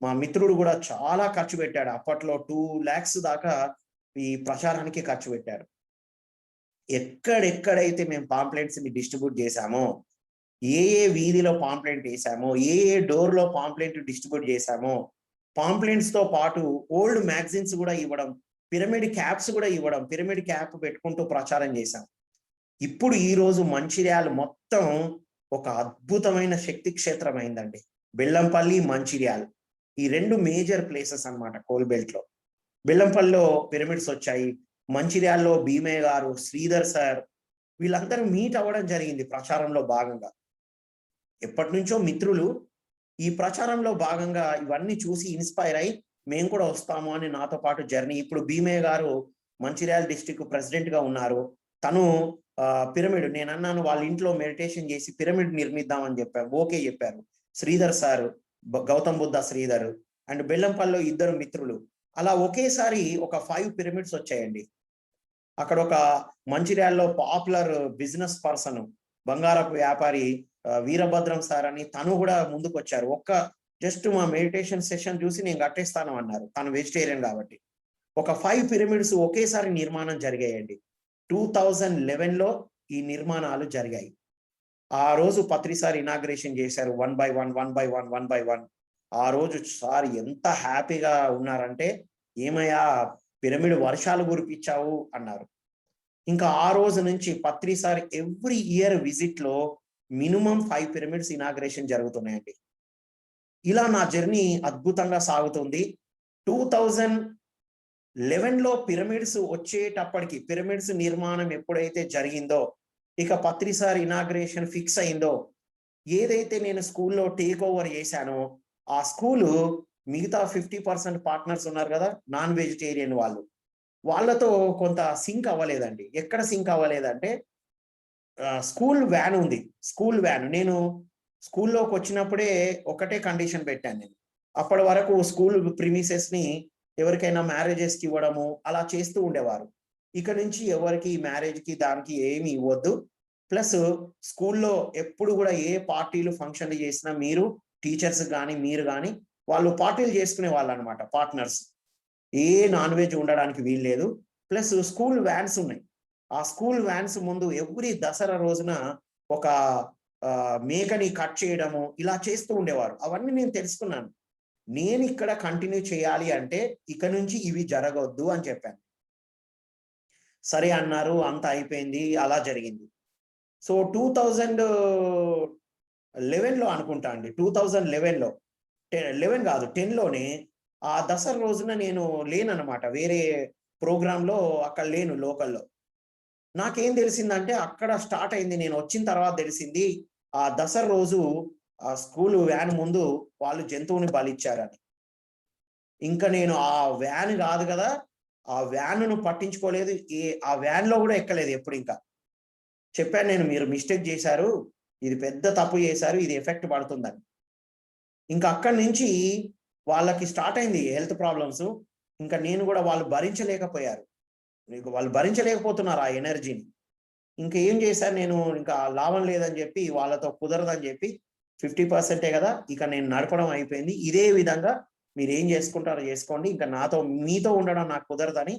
మా మిత్రుడు కూడా చాలా ఖర్చు పెట్టాడు. అప్పట్లో 2 lakhs దాకా ఈ ప్రచారానికి ఖర్చు పెట్టారు. ఎక్కడెక్కడైతే మేము పాంప్లెట్స్ ని డిస్ట్రిబ్యూట్ చేశామో, ఏ వీధిలో పాంప్లెంట్ వేసామో, ఏ డోర్ లో పాంప్లెంట్ డిస్ట్రిబ్యూట్ చేశామో, పాంప్లెంట్స్ తో పాటు ఓల్డ్ మ్యాగజైన్స్ కూడా ఇవ్వడం, పిరమిడ్ క్యాప్స్ కూడా ఇవ్వడం, పిరమిడ్ క్యాప్ పెట్టుకుంటూ ప్రచారం చేశాం. ఇప్పుడు ఈ రోజు మంచిర్యాల మొత్తం ఒక అద్భుతమైన శక్తి క్షేత్రం అయిందండి. బెల్లంపల్లి, మంచిర్యాల ఈ 2 మేజర్ ప్లేసెస్ అన్నమాట కోల్ బెల్ట్ లో. బెల్లంపల్లిలో పిరమిడ్స్ వచ్చాయి, మంచిర్యాలలో భీమయ్య గారు, శ్రీధర్ సార్ వీళ్ళందరూ మీట్ అవ్వడం జరిగింది ప్రచారంలో భాగంగా. ఎప్పటి నుంచో మిత్రులు ఈ ప్రచారంలో భాగంగా ఇవన్నీ చూసి ఇన్స్పైర్ అయి మేము కూడా వస్తాము అని నాతో పాటు జర్నీ. ఇప్పుడు భీమయ్య గారు మంచిర్యాల డిస్ట్రిక్ట్ ప్రెసిడెంట్ గా ఉన్నారు. తను పిరమిడ్, నేను అన్నాను వాళ్ళ ఇంట్లో మెడిటేషన్ చేసి పిరమిడ్ నిర్మిద్దామని చెప్పారు, ఓకే చెప్పారు. శ్రీధర్ సార్, గౌతమ్ బుద్ధ శ్రీధర్ అండ్ బెల్లంపల్లిలో 2 మిత్రులు, అలా ఒకేసారి ఒక 5 పిరమిడ్స్ వచ్చాయండి. అక్కడ ఒక మంచిర్యాలలో పాపులర్ బిజినెస్ పర్సన్, బంగారపు వ్యాపారి వీరభద్రం సార్ అని, తను కూడా ముందుకు వచ్చారు. జస్ట్ మా మెడిటేషన్ సెషన్ చూసి నేను కట్టేస్తాను అన్నారు. తను వెజిటేరియన్ కాబట్టి. ఒక 5 పిరమిడ్స్ ఒకేసారి నిర్మాణం జరిగాయండి. 2011లో ఈ నిర్మాణాలు జరిగాయి. ఆ రోజు పత్రి సార్ ఇనాగ్రేషన్ చేశారు, 1 by 1. ఆ రోజు సార్ ఎంత హ్యాపీగా ఉన్నారంటే, ఏమయ్యా పిరమిడ్ వర్షాలు కురిపించావు అన్నారు. ఇంకా ఆ రోజు నుంచి పత్రి సార్ ఎవ్రీ ఇయర్ విజిట్ లో మినిమం 5 పిరమిడ్స్ ఇనాగ్రేషన్ జరుగుతున్నాయండి. ఇలా నా జర్నీ అద్భుతంగా సాగుతుంది. 2011లో పిరమిడ్స్ వచ్చేటప్పటికి, పిరమిడ్స్ నిర్మాణం ఎప్పుడైతే జరిగిందో, ఇక పత్రి సార్ ఇనాగ్రేషన్ ఫిక్స్ అయిందో, ఏదైతే నేను స్కూల్లో టేక్ ఓవర్ చేశానో ఆ స్కూలు మిగతా 50% పార్ట్నర్స్ ఉన్నారు కదా, నాన్ వెజిటేరియన్ వాళ్ళతో కొంత సింక్ అవ్వలేదండి. ఎక్కడ సింక్ అవ్వలేదంటే, స్కూల్ వ్యాన్ ఉంది, స్కూల్ వ్యాన్. నేను స్కూల్లోకి వచ్చినప్పుడే ఒకటే కండిషన్ పెట్టాను నేను. అప్పటి వరకు స్కూల్ ప్రిమిసెస్ ని ఎవరికైనా మ్యారేజెస్ కి ఇవ్వడము అలా చేస్తూ ఉండేవారు. ఇక నుంచి ఎవరికి మ్యారేజ్ కి దానికి ఏమి ఇవ్వద్దు. ప్లస్ స్కూల్లో ఎప్పుడు కూడా ఏ పార్టీలు ఫంక్షన్లు చేసినా మీరు టీచర్స్ కానీ మీరు కానీ వాళ్ళు పార్టీలు చేసుకునే వాళ్ళు అనమాట, పార్ట్నర్స్. ఏ నాన్ వెజ్ ఉండడానికి వీల్లేదు. ప్లస్ స్కూల్ వ్యాన్స్ ఉన్నాయి. ఆ స్కూల్ వ్యాన్స్ ముందు ఎవ్రీ దసరా రోజున ఒక మేకని కట్ చేయడము ఇలా చేస్తూ ఉండేవారు. అవన్నీ నేను తెలుసుకున్నాను. నేను ఇక్కడ కంటిన్యూ చేయాలి అంటే ఇక నుంచి ఇవి జరగవద్దు అని చెప్పాను. సరే అన్నారు, అంతా అయిపోయింది, అలా జరిగింది. సో 2011లో అనుకుంటా అండి, 2011లో 11 కాదు 10లోనే ఆ దసరా రోజున నేను లేనన్నమాట, వేరే ప్రోగ్రాంలో అక్కడ లేను లోకల్లో. నాకేం తెలిసిందంటే అక్కడ స్టార్ట్ అయింది, నేను వచ్చిన తర్వాత తెలిసింది ఆ దసరా రోజు ఆ స్కూల్ వ్యాన్ ముందు వాళ్ళు జంతువుని బలిచ్చారని. ఇంకా నేను ఆ వ్యాన్ కాదు కదా, ఆ వ్యాన్ను పట్టించుకోలేదు, ఆ వ్యాన్ లో కూడా ఎక్కలేదు ఎప్పుడు. ఇంకా చెప్పాను నేను, మీరు మిస్టేక్ చేశారు, ఇది పెద్ద తప్పు చేశారు, ఇది ఎఫెక్ట్ పడుతుందని. ఇంకా అక్కడి నుంచి వాళ్ళకి స్టార్ట్ అయింది హెల్త్ ప్రాబ్లమ్స్. ఇంకా నేను కూడా, వాళ్ళు భరించలేకపోయారు, వాళ్ళు భరించలేకపోతున్నారు ఆ ఎనర్జీని. ఇంకా ఏం చేశాను నేను, ఇంకా లాభం లేదని చెప్పి వాళ్ళతో కుదరదని చెప్పి 50% కదా, ఇక నేను నడపడం అయిపోయింది, ఇదే విధంగా మీరు ఏం చేసుకుంటారో చేసుకోండి, ఇంకా మీతో ఉండడం నాకు కుదరదని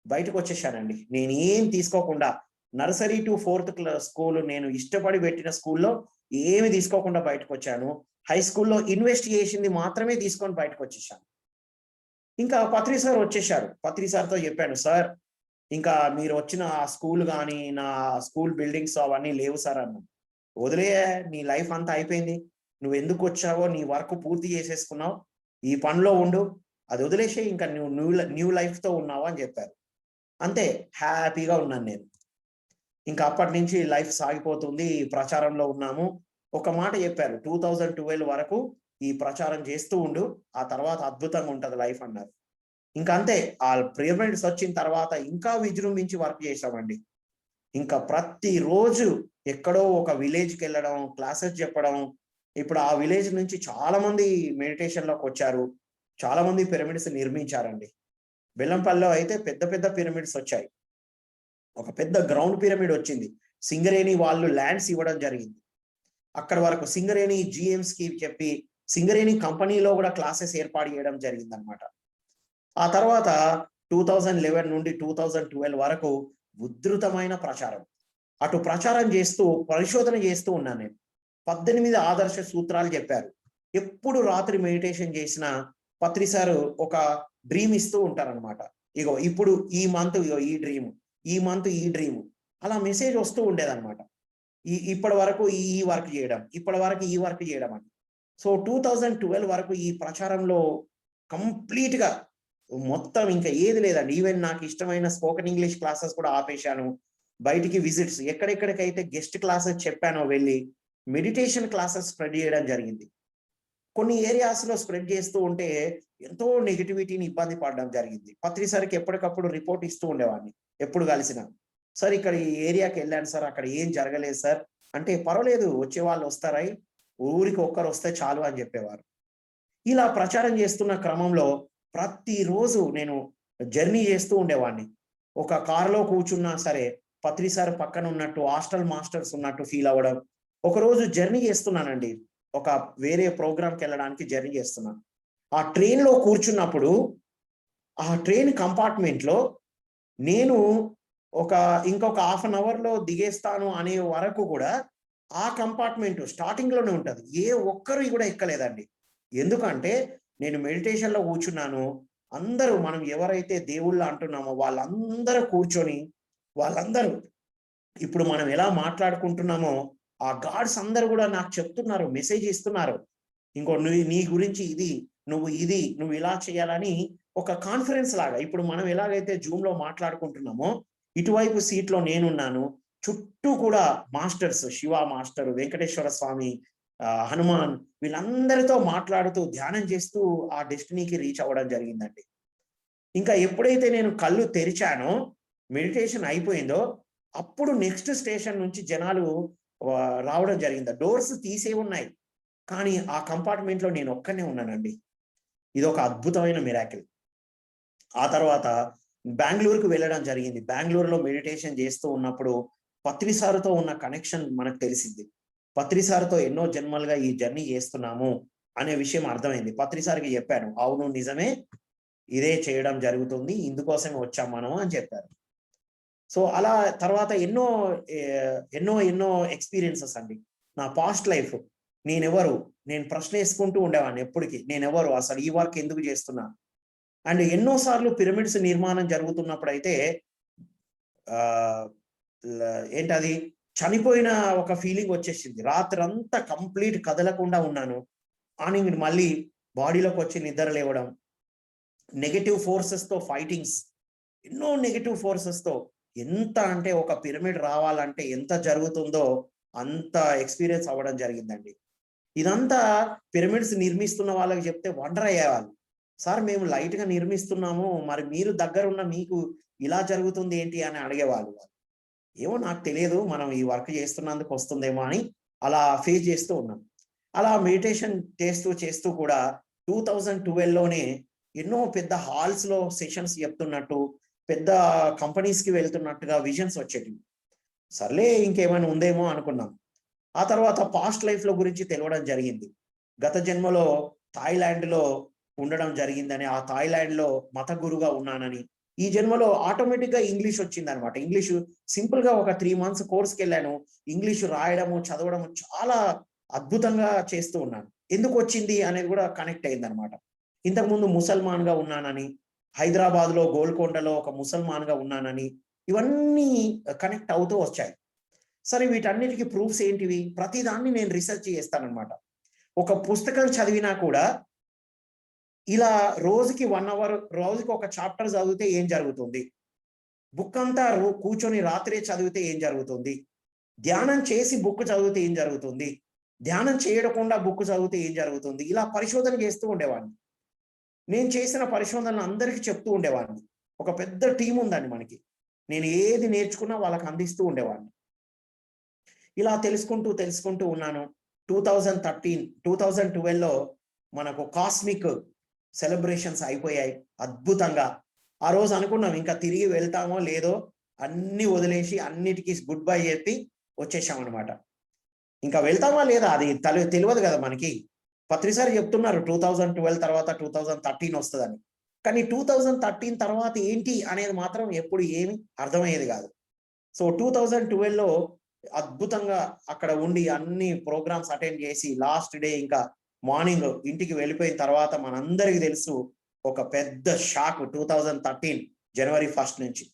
బయటకు వచ్చేసానండి. నేను ఏం తీసుకోకుండా, nursery to 4th class school నేను ఇష్టపడి పెట్టిన స్కూల్లో ఏమి తీసుకోకుండా బయటకు వచ్చాను. హై స్కూల్లో ఇన్వెస్ట్ చేసింది మాత్రమే తీసుకొని బయటకు వచ్చేసాను. ఇంకా పత్రి సార్ వచ్చేసారు. పత్రి సార్తో చెప్పాను, సార్ ఇంకా మీరు వచ్చిన ఆ స్కూల్ కానీ నా స్కూల్ బిల్డింగ్స్ అవన్నీ లేవు సార్ అన్నాను. వదిలే, నీ లైఫ్ అంతా అయిపోయింది, నువ్వు ఎందుకు వచ్చావో నీ వర్క్ పూర్తి చేసేసుకున్నావు, ఈ పనిలో ఉండు, అది వదిలేసే, ఇంకా నువ్వు న్యూ లైఫ్ తో ఉన్నావు అని చెప్పారు. అంతే, హ్యాపీగా ఉన్నాను నేను. ఇంకా అప్పటి నుంచి లైఫ్ సాగిపోతుంది, ప్రచారంలో ఉన్నాము. ఒక మాట చెప్పారు, 2012 వరకు ఈ ప్రచారం చేస్తూ ఉండు, ఆ తర్వాత అద్భుతంగా ఉంటది లైఫ్ అన్నారు. ఇంకా అంతే, ఆ పిరమిడ్స్ వచ్చిన తర్వాత ఇంకా విజృంభించి వర్క్ చేసామండి. ఇంకా ప్రతిరోజు ఎక్కడో ఒక విలేజ్కి వెళ్ళడం, క్లాసెస్ చెప్పడం. ఇప్పుడు ఆ విలేజ్ నుంచి చాలా మంది మెడిటేషన్ లోకి వచ్చారు, చాలా మంది పిరమిడ్స్ నిర్మించారండి. బెల్లంపల్లిలో అయితే పెద్ద పెద్ద పిరమిడ్స్ వచ్చాయి. ఒక పెద్ద గ్రౌండ్ పిరమిడ్ వచ్చింది, సింగరేణి వాళ్ళు ల్యాండ్స్ ఇవ్వడం జరిగింది. అక్కడ వరకు సింగరేణి GMs కి చెప్పి సింగరేణి కంపెనీలో కూడా క్లాసెస్ ఏర్పాటు చేయడం జరిగింది అనమాట. ఆ తర్వాత 2011 నుండి 2012 వరకు ఉధృతమైన ప్రచారం. అటు ప్రచారం చేస్తూ పరిశోధన చేస్తూ ఉన్నాను నేను. 18 ఆదర్శ సూత్రాలు చెప్పారు. ఎప్పుడు రాత్రి మెడిటేషన్ చేసిన పత్రి సార్ ఒక డ్రీమ్ ఇస్తూ ఉంటారనమాట. ఇగో ఇప్పుడు ఈ మంత్ ఇగో ఈ డ్రీమ్, ఈ మంత్ ఈ డ్రీమ్, అలా మెసేజ్ వస్తూ ఉండేదన్నమాట. ఇప్పటి వరకు ఈ వర్క్ చేయడం, ఇప్పటి వరకు ఈ వర్క్ చేయడం అని. సో 2012 వరకు ఈ ప్రచారంలో కంప్లీట్ గా మొత్తం ఇంకా ఏది లేదండి. ఈవెన్ నాకు ఇష్టమైన స్పోకెన్ ఇంగ్లీష్ క్లాసెస్ కూడా ఆపేశాను. బయటికి విజిట్స్ ఎక్కడెక్కడికైతే గెస్ట్ క్లాసెస్ చెప్పానో వెళ్ళి మెడిటేషన్ క్లాసెస్ స్ప్రెడ్ చేయడం జరిగింది. కొన్ని ఏరియాస్ లో స్ప్రెడ్ చేస్తూ ఉంటే ఎంతో నెగిటివిటీని ఇబ్బంది పడడం జరిగింది. పత్రి సార్కి ఎప్పటికప్పుడు రిపోర్ట్ ఇస్తూ ఉండేవాడిని ఎప్పుడు కలిసినా. సార్ ఇక్కడ ఈ ఏరియాకి వెళ్ళాను సార్, అక్కడ ఏం జరగలేదు సార్ అంటే, పర్వాలేదు వచ్చే వాళ్ళు వస్తారై, ఊరికి ఒక్కరు వస్తే చాలు అని చెప్పేవారు. ఇలా ప్రచారం చేస్తున్న క్రమంలో ప్రతిరోజు నేను జర్నీ చేస్తూ ఉండేవాడిని. ఒక కారులో కూర్చున్నా సరే పత్రి సార్ పక్కన ఉన్నట్టు, హాస్టల్ మాస్టర్స్ ఉన్నట్టు ఫీల్ అవ్వడం. ఒకరోజు జర్నీ చేస్తున్నానండి, ఒక వేరే ప్రోగ్రామ్కి వెళ్ళడానికి జర్నీ చేస్తున్నాను. ఆ ట్రైన్ లో కూర్చున్నప్పుడు ఆ ట్రైన్ కంపార్ట్మెంట్ లో నేను ఇంకొక హాఫ్ అన్ అవర్ లో దిగేస్తాను అనే వరకు కూడా ఆ కంపార్ట్మెంట్ స్టార్టింగ్ లోనే ఉంటది. ఏ ఒక్కరు కూడా ఎక్కలేదండి. ఎందుకంటే నేను మెడిటేషన్ లో కూర్చున్నాను. అందరూ మనం ఎవరైతే దేవుళ్ళు అంటున్నామో వాళ్ళందరూ కూర్చొని, వాళ్ళందరూ ఇప్పుడు మనం ఎలా మాట్లాడుకుంటున్నామో ఆ గాడ్స్ అందరూ కూడా నాకు చెప్తున్నారు, మెసేజ్ ఇస్తున్నారు. ఇంకో నీ గురించి ఇది, నువ్వు ఇలా చేయాలని ఒక కాన్ఫరెన్స్ లాగా. ఇప్పుడు మనం ఎలాగైతే జూమ్ లో మాట్లాడుకుంటున్నామో ఇటువైపు సీట్ లో నేనున్నాను, చుట్టూ కూడా మాస్టర్స్, శివ మాస్టర్, వెంకటేశ్వర స్వామి, హనుమాన్, వీళ్ళందరితో మాట్లాడుతూ ధ్యానం చేస్తూ ఆ డెస్టినీకి రీచ్ అవ్వడం జరిగిందండి. ఇంకా ఎప్పుడైతే నేను కళ్ళు తెరిచానో, మెడిటేషన్ అయిపోయిందో, అప్పుడు నెక్స్ట్ స్టేషన్ నుంచి జనాలు రావడం జరిగింది. డోర్స్ తీసే ఉన్నాయి, కానీ ఆ కంపార్ట్మెంట్ లో నేను ఒక్కనే ఉన్నానండి. ఇది ఒక అద్భుతమైన మిరాకిల్. ఆ తర్వాత బెంగళూరుకు వెళ్ళడం జరిగింది. బెంగళూరులో మెడిటేషన్ చేస్తూ ఉన్నప్పుడు పత్రి సార్తో ఉన్న కనెక్షన్ మనకు తెలిసింది. పత్రి సార్తో ఎన్నో జన్మలుగా ఈ జర్నీ చేస్తున్నాము అనే విషయం అర్థమైంది. పత్రి సార్కి చెప్పాను, అవును నిజమే, ఇదే చేయడం జరుగుతుంది, ఇందుకోసమే వచ్చాం మనం అని చెప్పారు. సో అలా తర్వాత ఎన్నో ఎక్స్పీరియన్సెస్ అండి. నా పాస్ట్ లైఫ్, నేను ప్రశ్న వేసుకుంటూ ఉండేవాడిని ఎప్పటికీ, నేనెవరు, అసలు ఈ వర్క్ ఎందుకు చేస్తున్నా. అండ్ ఎన్నోసార్లు పిరమిడ్స్ నిర్మాణం జరుగుతున్నప్పుడు అయితే ఏంటది, చనిపోయిన ఒక ఫీలింగ్ వచ్చేసింది. రాత్రంతా కంప్లీట్ కదలకుండా ఉన్నాను. మార్నింగ్ మళ్ళీ బాడీలోకి వచ్చి నిద్ర లేవడం, నెగటివ్ ఫోర్సెస్ తో ఫైటింగ్స్, ఎన్నో నెగటివ్ ఫోర్సెస్ తో. ఎంత అంటే ఒక పిరమిడ్ రావాలంటే ఎంత జరుగుతుందో అంత ఎక్స్పీరియన్స్ అవ్వడం జరిగిందండి. ఇదంతా పిరమిడ్స్ నిర్మిస్తున్న వాళ్ళకి చెప్తే వండర్ అయ్యేవాళ్ళు. సార్ మేము లైట్ గా నిర్మిస్తున్నాము, మరి మీరు దగ్గరున్న మీకు ఇలా జరుగుతుంది ఏంటి అని అడిగేవాళ్ళు. ఏమో నాకు తెలియదు, మనం ఈ వర్క్ చేస్తున్నందుకు వస్తుందేమో అని అలా ఫేస్ చేస్తూ ఉన్నాం. అలా మెడిటేషన్ చేస్తూ కూడా 2012లోనే ఎన్నో పెద్ద హాల్స్ లో సెషన్స్ చెప్తున్నట్టు, పెద్ద కంపెనీస్ కి వెళ్తున్నట్టుగా విజన్స్ వచ్చేవి. సర్లే ఇంకేమైనా ఉందేమో అనుకున్నాం. ఆ తర్వాత పాస్ట్ లైఫ్ లో గురించి తెలియడం జరిగింది. గత జన్మలో థాయిలాండ్ లో ఉండడం జరిగిందని, ఆ థాయిలాండ్ లో మత గురుగా ఉన్నానని, ఈ జన్మలో ఆటోమేటిక్ గా ఇంగ్లీష్ వచ్చింది అనమాట. ఇంగ్లీషు సింపుల్ గా ఒక 3 months కోర్స్కి వెళ్ళాను. ఇంగ్లీషు రాయడము, చదవడము చాలా అద్భుతంగా చేస్తూ ఉన్నాను. ఎందుకు వచ్చింది అనేది కూడా కనెక్ట్ అయింది అనమాట. ఇంతకుముందు ముసల్మాన్ గా ఉన్నానని, హైదరాబాద్ లో గోల్కొండలో ఒక ముసల్మాన్ గా ఉన్నానని, ఇవన్నీ కనెక్ట్ అవుతూ వచ్చాయి. సరే వీటన్నిటికీ ప్రూఫ్స్ ఏంటివి? ప్రతిదాన్ని నేను రీసెర్చ్ చేస్తానన్నమాట. ఒక పుస్తకం చదివినా కూడా ఇలా రోజుకి 1 hour, రోజుకి ఒక చాప్టర్ చదివితే ఏం జరుగుతుంది, బుక్ అంతా కూర్చొని రాత్రే చదివితే ఏం జరుగుతుంది, ధ్యానం చేసి బుక్ చదివితే ఏం జరుగుతుంది, ధ్యానం చేయకుండా బుక్ చదివితే ఏం జరుగుతుంది, ఇలా పరిశోధన చేస్తూ ఉండేవాడిని. నేను చేసిన పరిశోధనలు అందరికీ చెప్తూ ఉండేవాడిని. ఒక పెద్ద టీం ఉందండి మనకి. నేను ఏది నేర్చుకున్నా వాళ్ళకి అందిస్తూ ఉండేవాడిని. ఇలా తెలుసుకుంటూ ఉన్నాను. 2012లో మనకు కాస్మిక్ సెలబ్రేషన్స్ అయిపోయాయి అద్భుతంగా. ఆ రోజు అనుకున్నాం ఇంకా తిరిగి వెళ్తామో లేదో, అన్ని వదిలేసి అన్నిటికీ గుడ్ బై చెప్పి వచ్చేసాం అనమాట. ఇంకా వెళ్తామా లేదా అది తెలియదు కదా మనకి. పత్రిసారి చెప్తున్నారు 2012 తర్వాత 2013 వస్తుందని, కానీ 2013 తర్వాత ఏంటి అనేది మాత్రం ఎప్పుడు ఏమి అర్థమయ్యేది కాదు. సో 2012లో అద్భుతంగా అక్కడ ఉండి అన్ని ప్రోగ్రామ్స్ అటెండ్ చేసి లాస్ట్ డే ఇంకా మార్నింగ్ ఇంటికి వెళ్ళిపోయిన తర్వాత మనందరికీ తెలుసు ఒక పెద్ద షాక్ 2013 జనవరి 1 నుంచి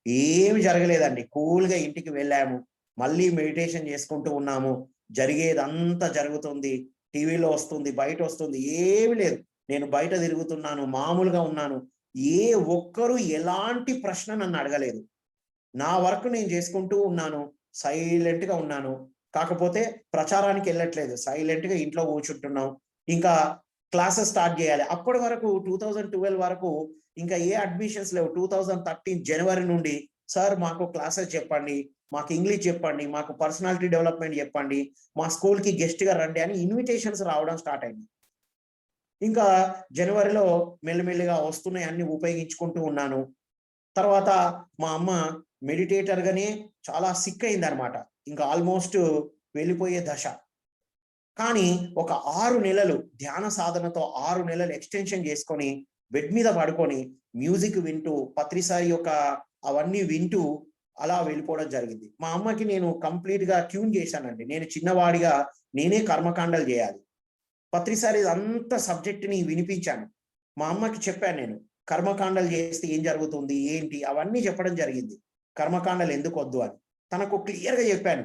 ఏమి జరగలేదండి. కూల్గా ఇంటికి వెళ్ళాము, మళ్ళీ మెడిటేషన్ చేసుకుంటూ ఉన్నాము, జరిగేదంతా జరుగుతుంది, టీవీలో వస్తుంది, బయట వస్తుంది, ఏమి లేదు. నేను బయట తిరుగుతున్నాను, మామూలుగా ఉన్నాను. ఏ ఒక్కరు ఎలాంటి ప్రశ్న నన్ను అడగలేదు. నా వర్క్ నేను చేసుకుంటూ ఉన్నాను, సైలెంట్ గా ఉన్నాను. కాకపోతే ప్రచారానికి వెళ్ళట్లేదు, సైలెంట్ గా ఇంట్లో కూర్చుంటున్నాం. ఇంకా క్లాసెస్ స్టార్ట్ చేయాలి. అప్పటి వరకు 2012 వరకు ఇంకా ఏ అడ్మిషన్స్ లేవు. 2013 జనవరి నుండి సార్ మాకు క్లాసెస్ చెప్పండి, మాకు ఇంగ్లీష్ చెప్పండి, మాకు పర్సనాలిటీ డెవలప్మెంట్ చెప్పండి, మా స్కూల్ కి గెస్ట్ గా రండి అని ఇన్విటేషన్స్ రావడం స్టార్ట్ అయింది. ఇంకా జనవరిలో మెల్లిమెల్లిగా వస్తున్నాయి, అన్ని ఉపయోగించుకుంటూ ఉన్నాను. తర్వాత మా అమ్మ మెడిటేటర్ గానే చాలా సిక్ అయింది అనమాట, ఇంకా ఆల్మోస్ట్ వెళ్ళిపోయే దశ. కానీ ఒక 6 నెలలు ధ్యాన సాధనతో 6 నెలలు ఎక్స్టెన్షన్ చేసుకొని బెడ్ మీద పడుకొని మ్యూజిక్ వింటూ పత్రిసారి యొక్క అవన్నీ వింటూ అలా వెళ్ళిపోవడం జరిగింది. మా అమ్మకి నేను కంప్లీట్ గా ట్యూన్ చేశానండి. నేను చిన్నవాడిగా నేనే కర్మకాండలు చేయాలి, పత్రిసారి అంత సబ్జెక్ట్ని వినిపించాను. మా అమ్మకి చెప్పాను, నేను కర్మకాండలు చేస్తే ఏం జరుగుతుంది ఏంటి అవన్నీ చెప్పడం జరిగింది. కర్మకాండలు ఎందుకు వద్దు అని తనకు క్లియర్గా చెప్పాను.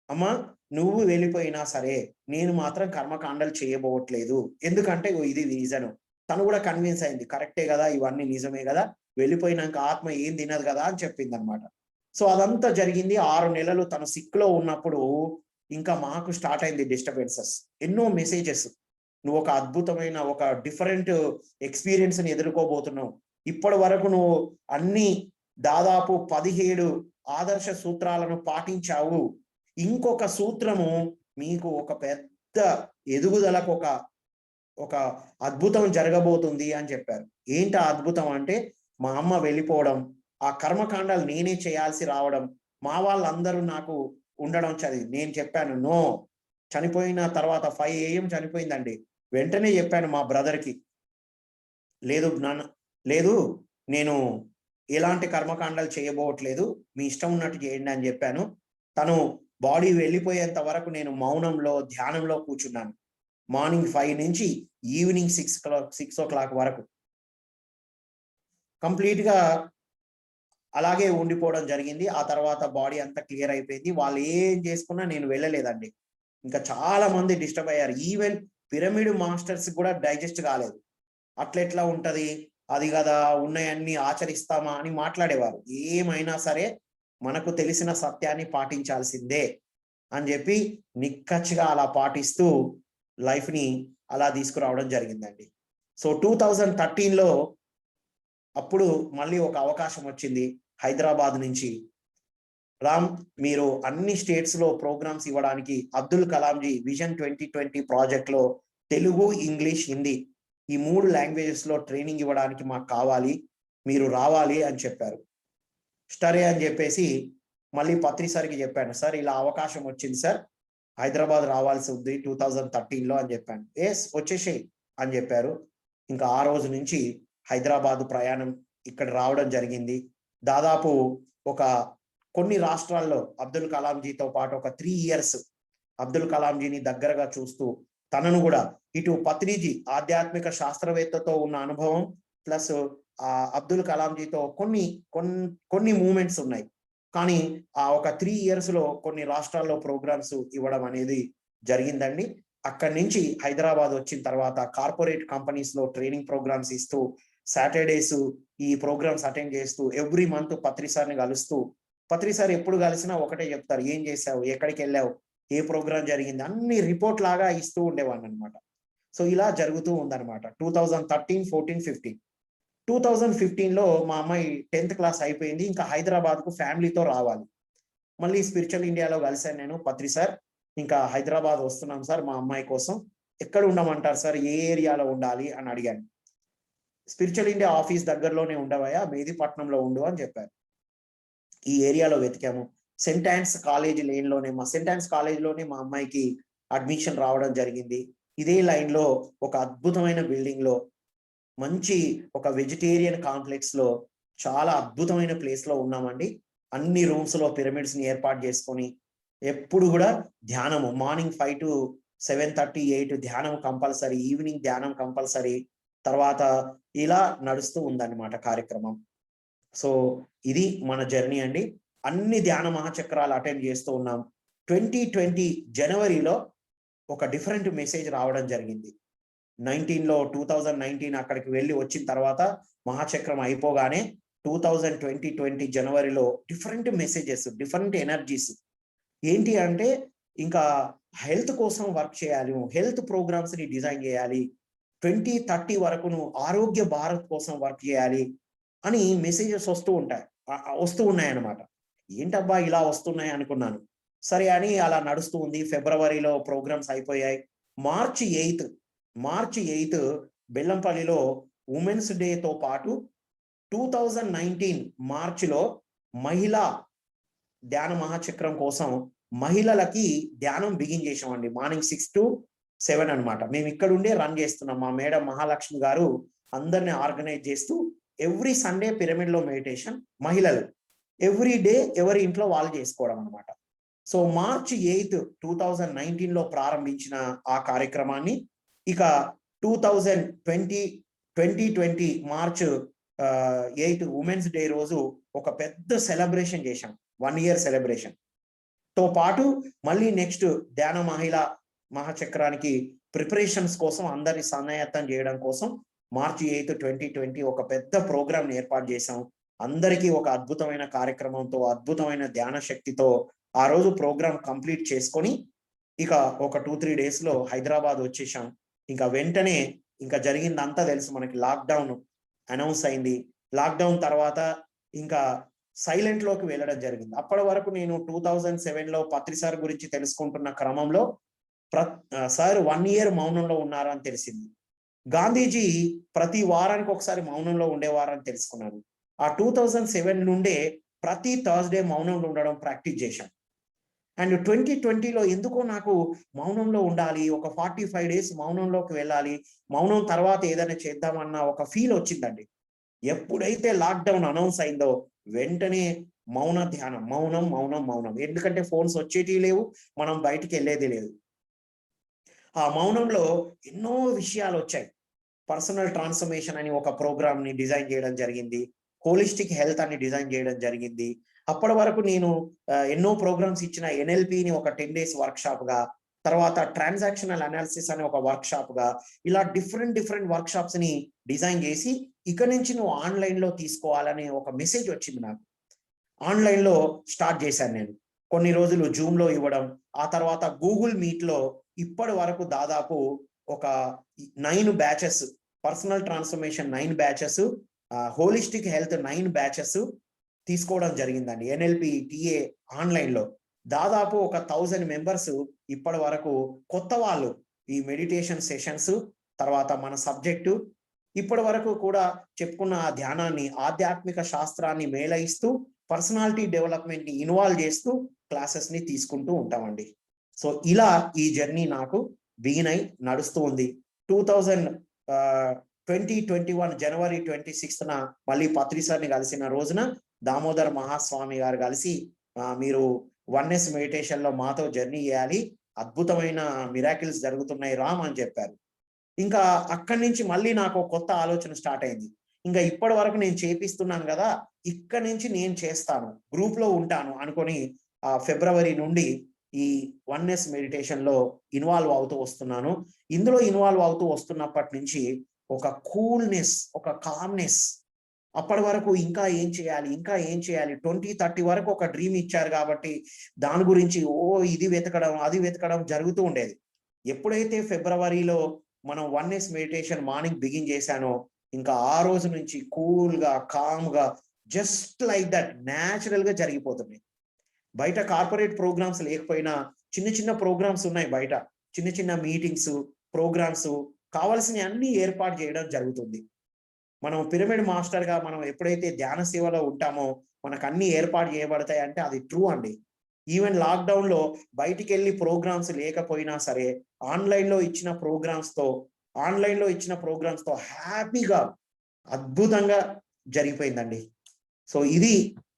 అమ్మ నువ్వు వెళ్ళిపోయినా సరే నేను మాత్రం కర్మకాండలు చేయబోవట్లేదు, ఎందుకంటే ఇది రీజన్. తను కూడా కన్విన్స్ అయింది, కరెక్టే కదా, ఇవన్నీ నిజమే కదా, వెళ్ళిపోయినాక ఆత్మ ఏం తినదు కదా అని చెప్పింది అనమాట. సో అదంతా జరిగింది. 6 నెలలు తను సిక్ లో ఉన్నప్పుడు ఇంకా మాకు స్టార్ట్ అయింది డిస్టర్బెన్సెస్, ఎన్నో మెసేజెస్. నువ్వు ఒక అద్భుతమైన ఒక డిఫరెంట్ ఎక్స్పీరియన్స్ ని ఎదుర్కోబోతున్నావు. ఇప్పటి వరకు నువ్వు అన్ని దాదాపు 17 ఆదర్శ సూత్రాలను పాటించావు. ఇంకొక సూత్రము మీకు ఒక పెద్ద ఎదుగుదలకు ఒక అద్భుతం జరగబోతుంది అని చెప్పారు. ఏంటి ఆ అద్భుతం అంటే, మా అమ్మ వెళ్ళిపోవడం, ఆ కర్మకాండాలు నేనే చేయాల్సి రావడం, మా వాళ్ళందరూ నాకు ఉండడం చదివి నేను చెప్పాను నో. చనిపోయిన తర్వాత 5 AM చనిపోయిందండి. వెంటనే చెప్పాను మా బ్రదర్కి, లేదు నాన్న, లేదు నేను ఎలాంటి కర్మకాండాలు చేయబోవట్లేదు, మీ ఇష్టం ఉన్నట్టు చేయండి అని చెప్పాను. తను బాడీ వెళ్ళిపోయేంత వరకు నేను మౌనంలో ధ్యానంలో కూర్చున్నాను. మార్నింగ్ 5 నుంచి ఈవినింగ్ 6 o'clock వరకు కంప్లీట్ గా అలాగే ఉండిపోవడం జరిగింది. ఆ తర్వాత బాడీ అంతా క్లియర్ అయిపోయింది. వాళ్ళు ఏం చేసుకున్నా నేను వెళ్ళలేదండి. ఇంకా చాలా మంది డిస్టర్బ్ అయ్యారు. ఈవెన్ పిరమిడ్ మాస్టర్స్ కూడా డైజెస్ట్ కాలేదు. అట్లెట్లా ఉంటది, అది కదా, ఉన్నాయన్నీ ఆచరిస్తామా అని మాట్లాడేవారు. ఏమైనా సరే మనకు తెలిసిన సత్యాన్ని పాటించాల్సిందే అని చెప్పి నిక్కచ్చిగా అలా పాటిస్తూ లైఫ్ ని అలా తీసుకురావడం జరిగిందండి. సో 2013లో అప్పుడు మళ్ళీ ఒక అవకాశం వచ్చింది హైదరాబాద్ నుంచి. రామ్, మీరు అన్ని స్టేట్స్ లో ప్రోగ్రామ్స్ ఇవ్వడానికి అబ్దుల్ కలాంజీ విజన్ 2020 ప్రాజెక్ట్ లో తెలుగు, ఇంగ్లీష్, హిందీ ఈ 3 లాంగ్వేజెస్ లో ట్రైనింగ్ ఇవ్వడానికి మాకు కావాలి, మీరు రావాలి అని చెప్పారు. స్టరే అని చెప్పేసి మళ్ళీ పత్రిసారికి చెప్పాను, సార్ ఇలా అవకాశం వచ్చింది సార్, హైదరాబాద్ రావాల్సి ఉంది 2013లో అని చెప్పాను. ఎస్ వచ్చేసేయి అని చెప్పారు. ఇంకా ఆ రోజు నుంచి హైదరాబాద్ ప్రయాణం ఇక్కడ రావడం జరిగింది. దాదాపు ఒక కొన్ని రాష్ట్రాల్లో అబ్దుల్ కలాంజీతో పాటు ఒక 3 years అబ్దుల్ కలాంజీని దగ్గరగా చూస్తూ, తనను కూడా ఇటు పత్రిజీ ఆధ్యాత్మిక శాస్త్రవేత్తతో ఉన్న అనుభవం ప్లస్ అబ్దుల్ కలాంజీతో కొన్ని మూమెంట్స్ ఉన్నాయి. కానీ ఆ ఒక 3 years లో కొన్ని రాష్ట్రాల్లో ప్రోగ్రామ్స్ ఇవ్వడం అనేది జరిగిందండి. అక్కడి నుంచి హైదరాబాద్ వచ్చిన తర్వాత కార్పొరేట్ కంపెనీస్ లో ట్రైనింగ్ ప్రోగ్రామ్స్ ఇస్తూ, సాటర్డేస్ ఈ ప్రోగ్రామ్స్ అటెండ్ చేస్తూ, ఎవ్రీ మంత్ పత్రిసారిని కలుస్తూ, పత్రిసారి ఎప్పుడు కలిసినా ఒకటే చెప్తారు, ఏం చేసావు, ఎక్కడికి వెళ్ళావు, ఏ ప్రోగ్రామ్ జరిగింది, అన్ని రిపోర్ట్ లాగా ఇస్తూ ఉండేవాడిని అనమాట. సో ఇలా జరుగుతూ ఉందన్నమాట. 2013, 14, 15. 2015లో మా అమ్మాయి 10th క్లాస్ అయిపోయింది. ఇంకా హైదరాబాద్ కు ఫ్యామిలీతో రావాలి. మళ్ళీ స్పిరిచువల్ ఇండియాలో కలిశాను నేను. సార్ ఇంకా హైదరాబాద్ వస్తున్నాం సార్, మా అమ్మాయి కోసం ఎక్కడ ఉండమంటారు సార్, ఏ ఏరియాలో ఉండాలి అని అడిగాను. స్పిరిచువల్ ఇండియా ఆఫీస్ దగ్గరలోనే ఉండవయా, మెహదీపట్నంలో ఉండు అని చెప్పారు. ఈ ఏరియాలో వెతికాము. సెయింట్ ఆన్స్ కాలేజ్ లేన్లోనే, సెయింట్ ఆన్స్ కాలేజ్ లోనే మా అమ్మాయికి అడ్మిషన్ రావడం జరిగింది. ఇదే లైన్ లో ఒక అద్భుతమైన బిల్డింగ్ లో మంచి ఒక వెజిటేరియన్ కాంప్లెక్స్ లో చాలా అద్భుతమైన ప్లేస్ లో ఉన్నామండి. అన్ని రూమ్స్ లో పిరమిడ్స్ ని ఏర్పాటు చేసుకొని ఎప్పుడు కూడా ధ్యానము మార్నింగ్ 5 to 7:30 8 ధ్యానం కంపల్సరీ, ఈవినింగ్ ధ్యానం కంపల్సరీ. తర్వాత ఇలా నడుస్తూ ఉందన్నమాట కార్యక్రమం. సో ఇది మన జర్నీ అండి. అన్ని ధ్యాన మహాచక్రాలు అటెండ్ చేస్తూ ఉన్నాం. 2020 జనవరిలో ఒక డిఫరెంట్ మెసేజ్ రావడం జరిగింది. 2019 అక్కడికి వెళ్ళి వచ్చిన తర్వాత మహాచక్రం అయిపోగానే 2020 జనవరిలో డిఫరెంట్ మెసేజెస్, డిఫరెంట్ ఎనర్జీస్. ఏంటి అంటే ఇంకా హెల్త్ కోసం వర్క్ చేయాలి, హెల్త్ ప్రోగ్రామ్స్ ని డిజైన్ చేయాలి, 2030 వరకు ఆరోగ్య భారత్ కోసం వర్క్ చేయాలి అని మెసేజెస్ వస్తూ ఉన్నాయన్నమాట. ఏంటబ్బా ఇలా వస్తున్నాయి అనుకున్నాను. సరే అని అలా నడుస్తూ ఉంది. ఫిబ్రవరిలో ప్రోగ్రామ్స్ అయిపోయాయి. మార్చి 8 బెల్లంపల్లిలో ఉమెన్స్ డేతో పాటు 2019 మార్చిలో మహిళా ధ్యాన మహాచక్రం కోసం మహిళలకి ధ్యానం బిగిన్ చేసామండి. మార్నింగ్ 6 to 7 అనమాట. మేము ఇక్కడ ఉండే రన్ చేస్తున్నాం. మా మేడం మహాలక్ష్మి గారు అందరిని ఆర్గనైజ్ చేస్తూ ఎవ్రీ సండే పిరమిడ్ లో మెడిటేషన్, మహిళలు ఎవ్రీ డే ఎవరి ఇంట్లో వాళ్ళు చేసుకోవడం అనమాట. సో మార్చి 8 2019 లో ప్రారంభించిన ఆ కార్యక్రమాన్ని ఇక 2020 మార్చ్ 8 ఉమెన్స్ డే రోజు ఒక పెద్ద సెలబ్రేషన్ చేశాం. 1 year సెలబ్రేషన్ తో పాటు మళ్ళీ నెక్స్ట్ ధ్యాన మహిళా మహాచక్రానికి ప్రిపరేషన్స్ కోసం అందరిని సన్నాయత్తం చేయడం కోసం మార్చి 8 2020 ఒక పెద్ద ప్రోగ్రామ్ ఏర్పాటు చేశాం. అందరికీ ఒక అద్భుతమైన కార్యక్రమంతో, అద్భుతమైన ధ్యాన శక్తితో ఆ రోజు ప్రోగ్రామ్ కంప్లీట్ చేసుకొని ఇక ఒక 2-3 days లో హైదరాబాద్ వచ్చేసాం. ఇంకా వెంటనే ఇంకా జరిగిందంతా తెలుసు మనకి. లాక్డౌన్ అనౌన్స్ అయింది. లాక్డౌన్ తర్వాత ఇంకా సైలెంట్ లోకి వెళ్ళడం జరిగింది. అప్పటి వరకు నేను 2007 లో పత్రి సార్ గురించి తెలుసుకుంటున్న క్రమంలో సార్ 1 year మౌనంలో ఉన్నారు అని తెలిసింది. గాంధీజీ ప్రతి వారానికి ఒకసారి మౌనంలో ఉండేవారని తెలుసుకున్నాను. ఆ 2007 నుండే ప్రతి థర్స్డే మౌనంలో ఉండడం ప్రాక్టీస్ చేశాం. అండ్ 2020లో ఎందుకో నాకు మౌనంలో ఉండాలి, ఒక 45 days మౌనంలోకి వెళ్ళాలి, మౌనం తర్వాత ఏదైనా చేద్దామన్న ఒక ఫీల్ వచ్చిందండి. ఎప్పుడైతే లాక్డౌన్ అనౌన్స్ అయిందో వెంటనే మౌన ధ్యానం, మౌనం మౌనం మౌనం. ఎందుకంటే ఫోన్స్ వచ్చేటివి లేవు, మనం బయటికి వెళ్ళేది లేదు. ఆ మౌనంలో ఎన్నో విషయాలు వచ్చాయి. పర్సనల్ ట్రాన్స్ఫర్మేషన్ అని ఒక ప్రోగ్రామ్ ని డిజైన్ చేయడం జరిగింది. హోలిస్టిక్ హెల్త్ అని డిజైన్ చేయడం జరిగింది. అప్పటి వరకు నేను ఎన్నో ప్రోగ్రామ్స్ ఇచ్చిన NLPని ఒక 10 days వర్క్ షాప్ గా, తర్వాత ట్రాన్సాక్షనల్ అనాలిసిస్ అనే ఒక వర్క్ షాప్ గా, ఇలా డిఫరెంట్ వర్క్ షాప్స్ ని డిజైన్ చేసి ఇక నుంచి నువ్వు ఆన్లైన్ లో తీసుకోవాలనే ఒక మెసేజ్ వచ్చింది నాకు. ఆన్లైన్ లో స్టార్ట్ చేశాను నేను. కొన్ని రోజులు జూమ్ లో ఇవ్వడం, ఆ తర్వాత గూగుల్ మీట్ లో ఇప్పటి వరకు దాదాపు ఒక 9 batches, personal transformation 9 batches, holistic health 9 batches తీసుకోవడం జరిగిందండి. NLP TA ఆన్లైన్ లో దాదాపు ఒక 1000 members ఇప్పటి వరకు కొత్త వాళ్ళు ఈ మెడిటేషన్ సెషన్స్, తర్వాత మన సబ్జెక్టు ఇప్పటి వరకు కూడా చెప్పుకున్న ఆ ధ్యానాన్ని, ఆధ్యాత్మిక శాస్త్రాన్ని మేళయిస్తూ పర్సనాలిటీ డెవలప్మెంట్ ని ఇన్వాల్వ్ చేస్తూ క్లాసెస్ ని తీసుకుంటూ ఉంటామండి. సో ఇలా ఈ జర్నీ నాకు బిగిన్ అయి నడుస్తూ ఉంది. 2021 జనవరి 26న మళ్ళీ పత్రి సార్ని కలిసిన రోజున దామోదర్ మహాస్వామి గారు కలిసి మీరు వన్నెస్ మెడిటేషన్ లో మాతో జర్నీ చేయాలి, అద్భుతమైన మిరాకిల్స్ జరుగుతున్నాయి రామ్ అని చెప్పారు. ఇంకా అక్కడి నుంచి మళ్ళీ నాకు కొత్త ఆలోచన స్టార్ట్ అయింది. ఇంకా ఇప్పటి వరకు నేను చేపిస్తున్నాను కదా, ఇక్కడి నుంచి నేను చేస్తాను, గ్రూప్ లో ఉంటాను అనుకొని ఫిబ్రవరి నుండి ఈ వన్నెస్ మెడిటేషన్ లో ఇన్వాల్వ్ అవుతూ వస్తున్నాను. ఇందులో ఇన్వాల్వ్ అవుతూ వస్తున్నప్పటి నుంచి ఒక కూల్నెస్, ఒక కామ్నెస్. అప్పటి వరకు ఇంకా ఏం చేయాలి 2030 వరకు ఒక డ్రీమ్ ఇచ్చారు కాబట్టి దాని గురించి ఇది వెతకడం అది వెతకడం జరుగుతూ ఉండేది. ఎప్పుడైతే ఫిబ్రవరిలో మనం వన్నెస్ మెడిటేషన్ మార్నింగ్ బిగిన్ చేశానో ఇంకా ఆ రోజు నుంచి కూల్ గా, కామ్ గా, జస్ట్ లైక్ దట్ న్యాచురల్ గా జరిగిపోతున్నాయి. బయట కార్పొరేట్ ప్రోగ్రామ్స్ లేకపోయినా చిన్న ప్రోగ్రామ్స్ ఉన్నాయి బయట. చిన్న మీటింగ్స్, ప్రోగ్రామ్స్ కావాల్సిన అన్ని ఏర్పాటు చేయడం జరుగుతుంది. మనం పిరమిడ్ మాస్టర్ గా మనం ఎప్పుడైతే ధ్యాన సేవలో ఉంటామో మనకు అన్ని ఏర్పాటు చేయబడతాయి అంటే అది ట్రూ అండి. ఈవెన్ లాక్డౌన్ లో బయటికి వెళ్ళి ప్రోగ్రామ్స్ లేకపోయినా సరే ఆన్లైన్ లో ఇచ్చిన ప్రోగ్రామ్స్ తో హ్యాపీగా అద్భుతంగా జరిగిపోయిందండి. సో ఇది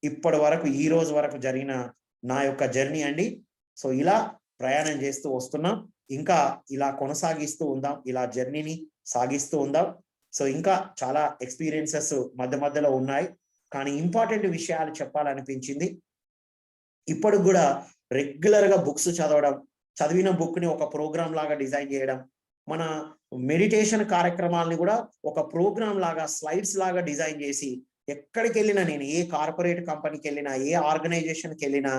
ఇప్పటి వరకు ఈ రోజు వరకు జరిగిన నా యొక్క జర్నీ అండి. సో ఇలా ప్రయాణం చేస్తూ వస్తున్నాం, ఇంకా ఇలా కొనసాగిస్తూ ఉందాం, ఇలా జర్నీని సాగిస్తూ ఉందాం. సో ఇంకా చాలా ఎక్స్పీరియన్సెస్ మధ్య మధ్యలో ఉన్నాయి, కానీ ఇంపార్టెంట్ విషయాలు చెప్పాలనిపించింది. ఇప్పటికి కూడా రెగ్యులర్ గా బుక్స్ చదవడం, చదివిన బుక్ ని ఒక ప్రోగ్రామ్ లాగా డిజైన్ చేయడం, మన మెడిటేషన్ కార్యక్రమాలని కూడా ఒక ప్రోగ్రామ్ లాగా స్లైడ్స్ లాగా డిజైన్ చేసి ఎక్కడికి వెళ్ళినా, నేను ఏ కార్పొరేట్ కంపెనీకి వెళ్ళినా, ఏ ఆర్గనైజేషన్కి వెళ్ళినా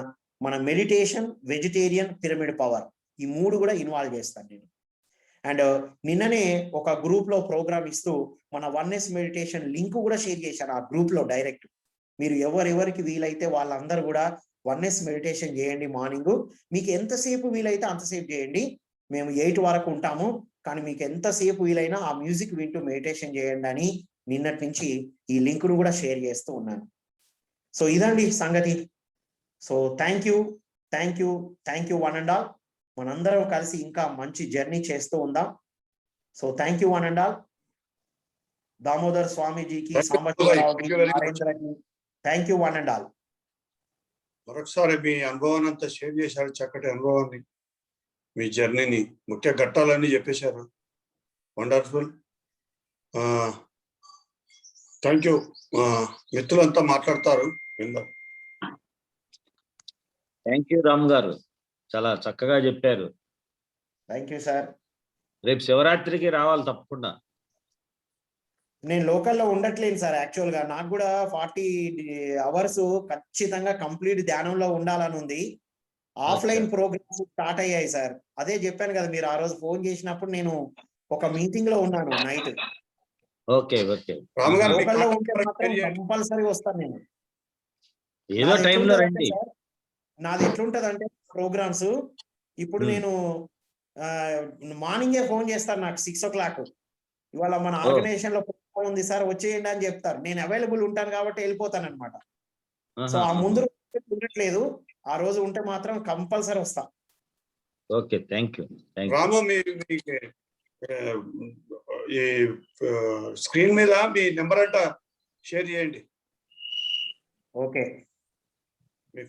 మన మెడిటేషన్, వెజిటేరియన్, పిరమిడ్ పవర్ ఈ 3 కూడా ఇన్వాల్వ్ చేస్తాను నేను. అండ్ నిన్ననే ఒక గ్రూప్ లో ప్రోగ్రామ్ ఇస్తూ మన వన్నెస్ మెడిటేషన్ లింక్ కూడా షేర్ చేశాను ఆ గ్రూప్ లో డైరెక్ట్. మీరు ఎవరెవరికి వీలైతే వాళ్ళందరూ కూడా వన్నెస్ మెడిటేషన్ చేయండి. మార్నింగ్ మీకు ఎంతసేపు వీలైతే అంతసేపు చేయండి. మేము 8 వరకు ఉంటాము, కానీ మీకు ఎంతసేపు వీలైనా ఆ మ్యూజిక్ వింటూ మెడిటేషన్ చేయండి అని నిన్నటి నుంచి ఈ లింక్ ను కూడా షేర్ చేస్తూ ఉన్నాను. సో ఇదండి సంగతి. So thank you one and all. మనందరం కలిసి ఇంకా మంచి జర్నీ చేస్తూ ఉందాం. So thank you one and all. Damodar స్వామీజీకి, సాంబశివరావుకి, నరేంద్రకి thank you one and all. మరొకసారి మీ అనుభవాన్ని అంతా షేర్ చేశారు, చక్కటి అనుభవాన్ని, మీ జర్నీని, ముఖ్య ఘట్టాలన్నీ చెప్పేశారు. వండర్ఫుల్. Thank you. మిత్రులంతా మాట్లాడతారు, విందాం. థ్యాంక్ యూ రామ్ గారు, చాలా చక్కగా చెప్పారు. Thank you sir. రేపు శివరాత్రికి రావాలి తప్పకుండా. నేను లోకల్లో ఉండట్లేను సార్. యాక్చువల్ గా నాకు కూడా 40 అవర్స్ ఖచ్చితంగా కంప్లీట్ ధ్యానంలో ఉండాలని ఉంది. ఆఫ్లైన్ ప్రోగ్రామ్స్ స్టార్ట్ అయ్యాయి సార్. అదే చెప్పాను కదా, మీరు ఆ రోజు ఫోన్ చేసినప్పుడు నేను ఒక మీటింగ్ లో ఉన్నాను నైట్. Okay okay. లోకల్లో ఉంటే మాత్రం కంపల్సరీ వస్తాను నేను. ఏదో టైంలో రండి. నాది ఎట్లుంటది అంటే ప్రోగ్రామ్స్, ఇప్పుడు నేను మార్నింగే ఫోన్ చేస్తాను నాకు 6 o'clock. ఇవాళ మన ఆర్గనైజేషన్ లో ప్రోగ్రామ్ ఉంది సార్ వచ్చేయండి అని చెప్తారు. నేను అవైలబుల్ ఉంటాను కాబట్టి వెళ్ళిపోతాను అనమాట. సో ఆ ముందు ఉండట్లేదు, ఆ రోజు ఉంటే మాత్రం కంపల్సరీ వస్తా. Okay, thank you. రాము, ఈ స్క్రీన్ మీద మీ నెంబర్ అంట షేర్ చేయండి. ఓకే.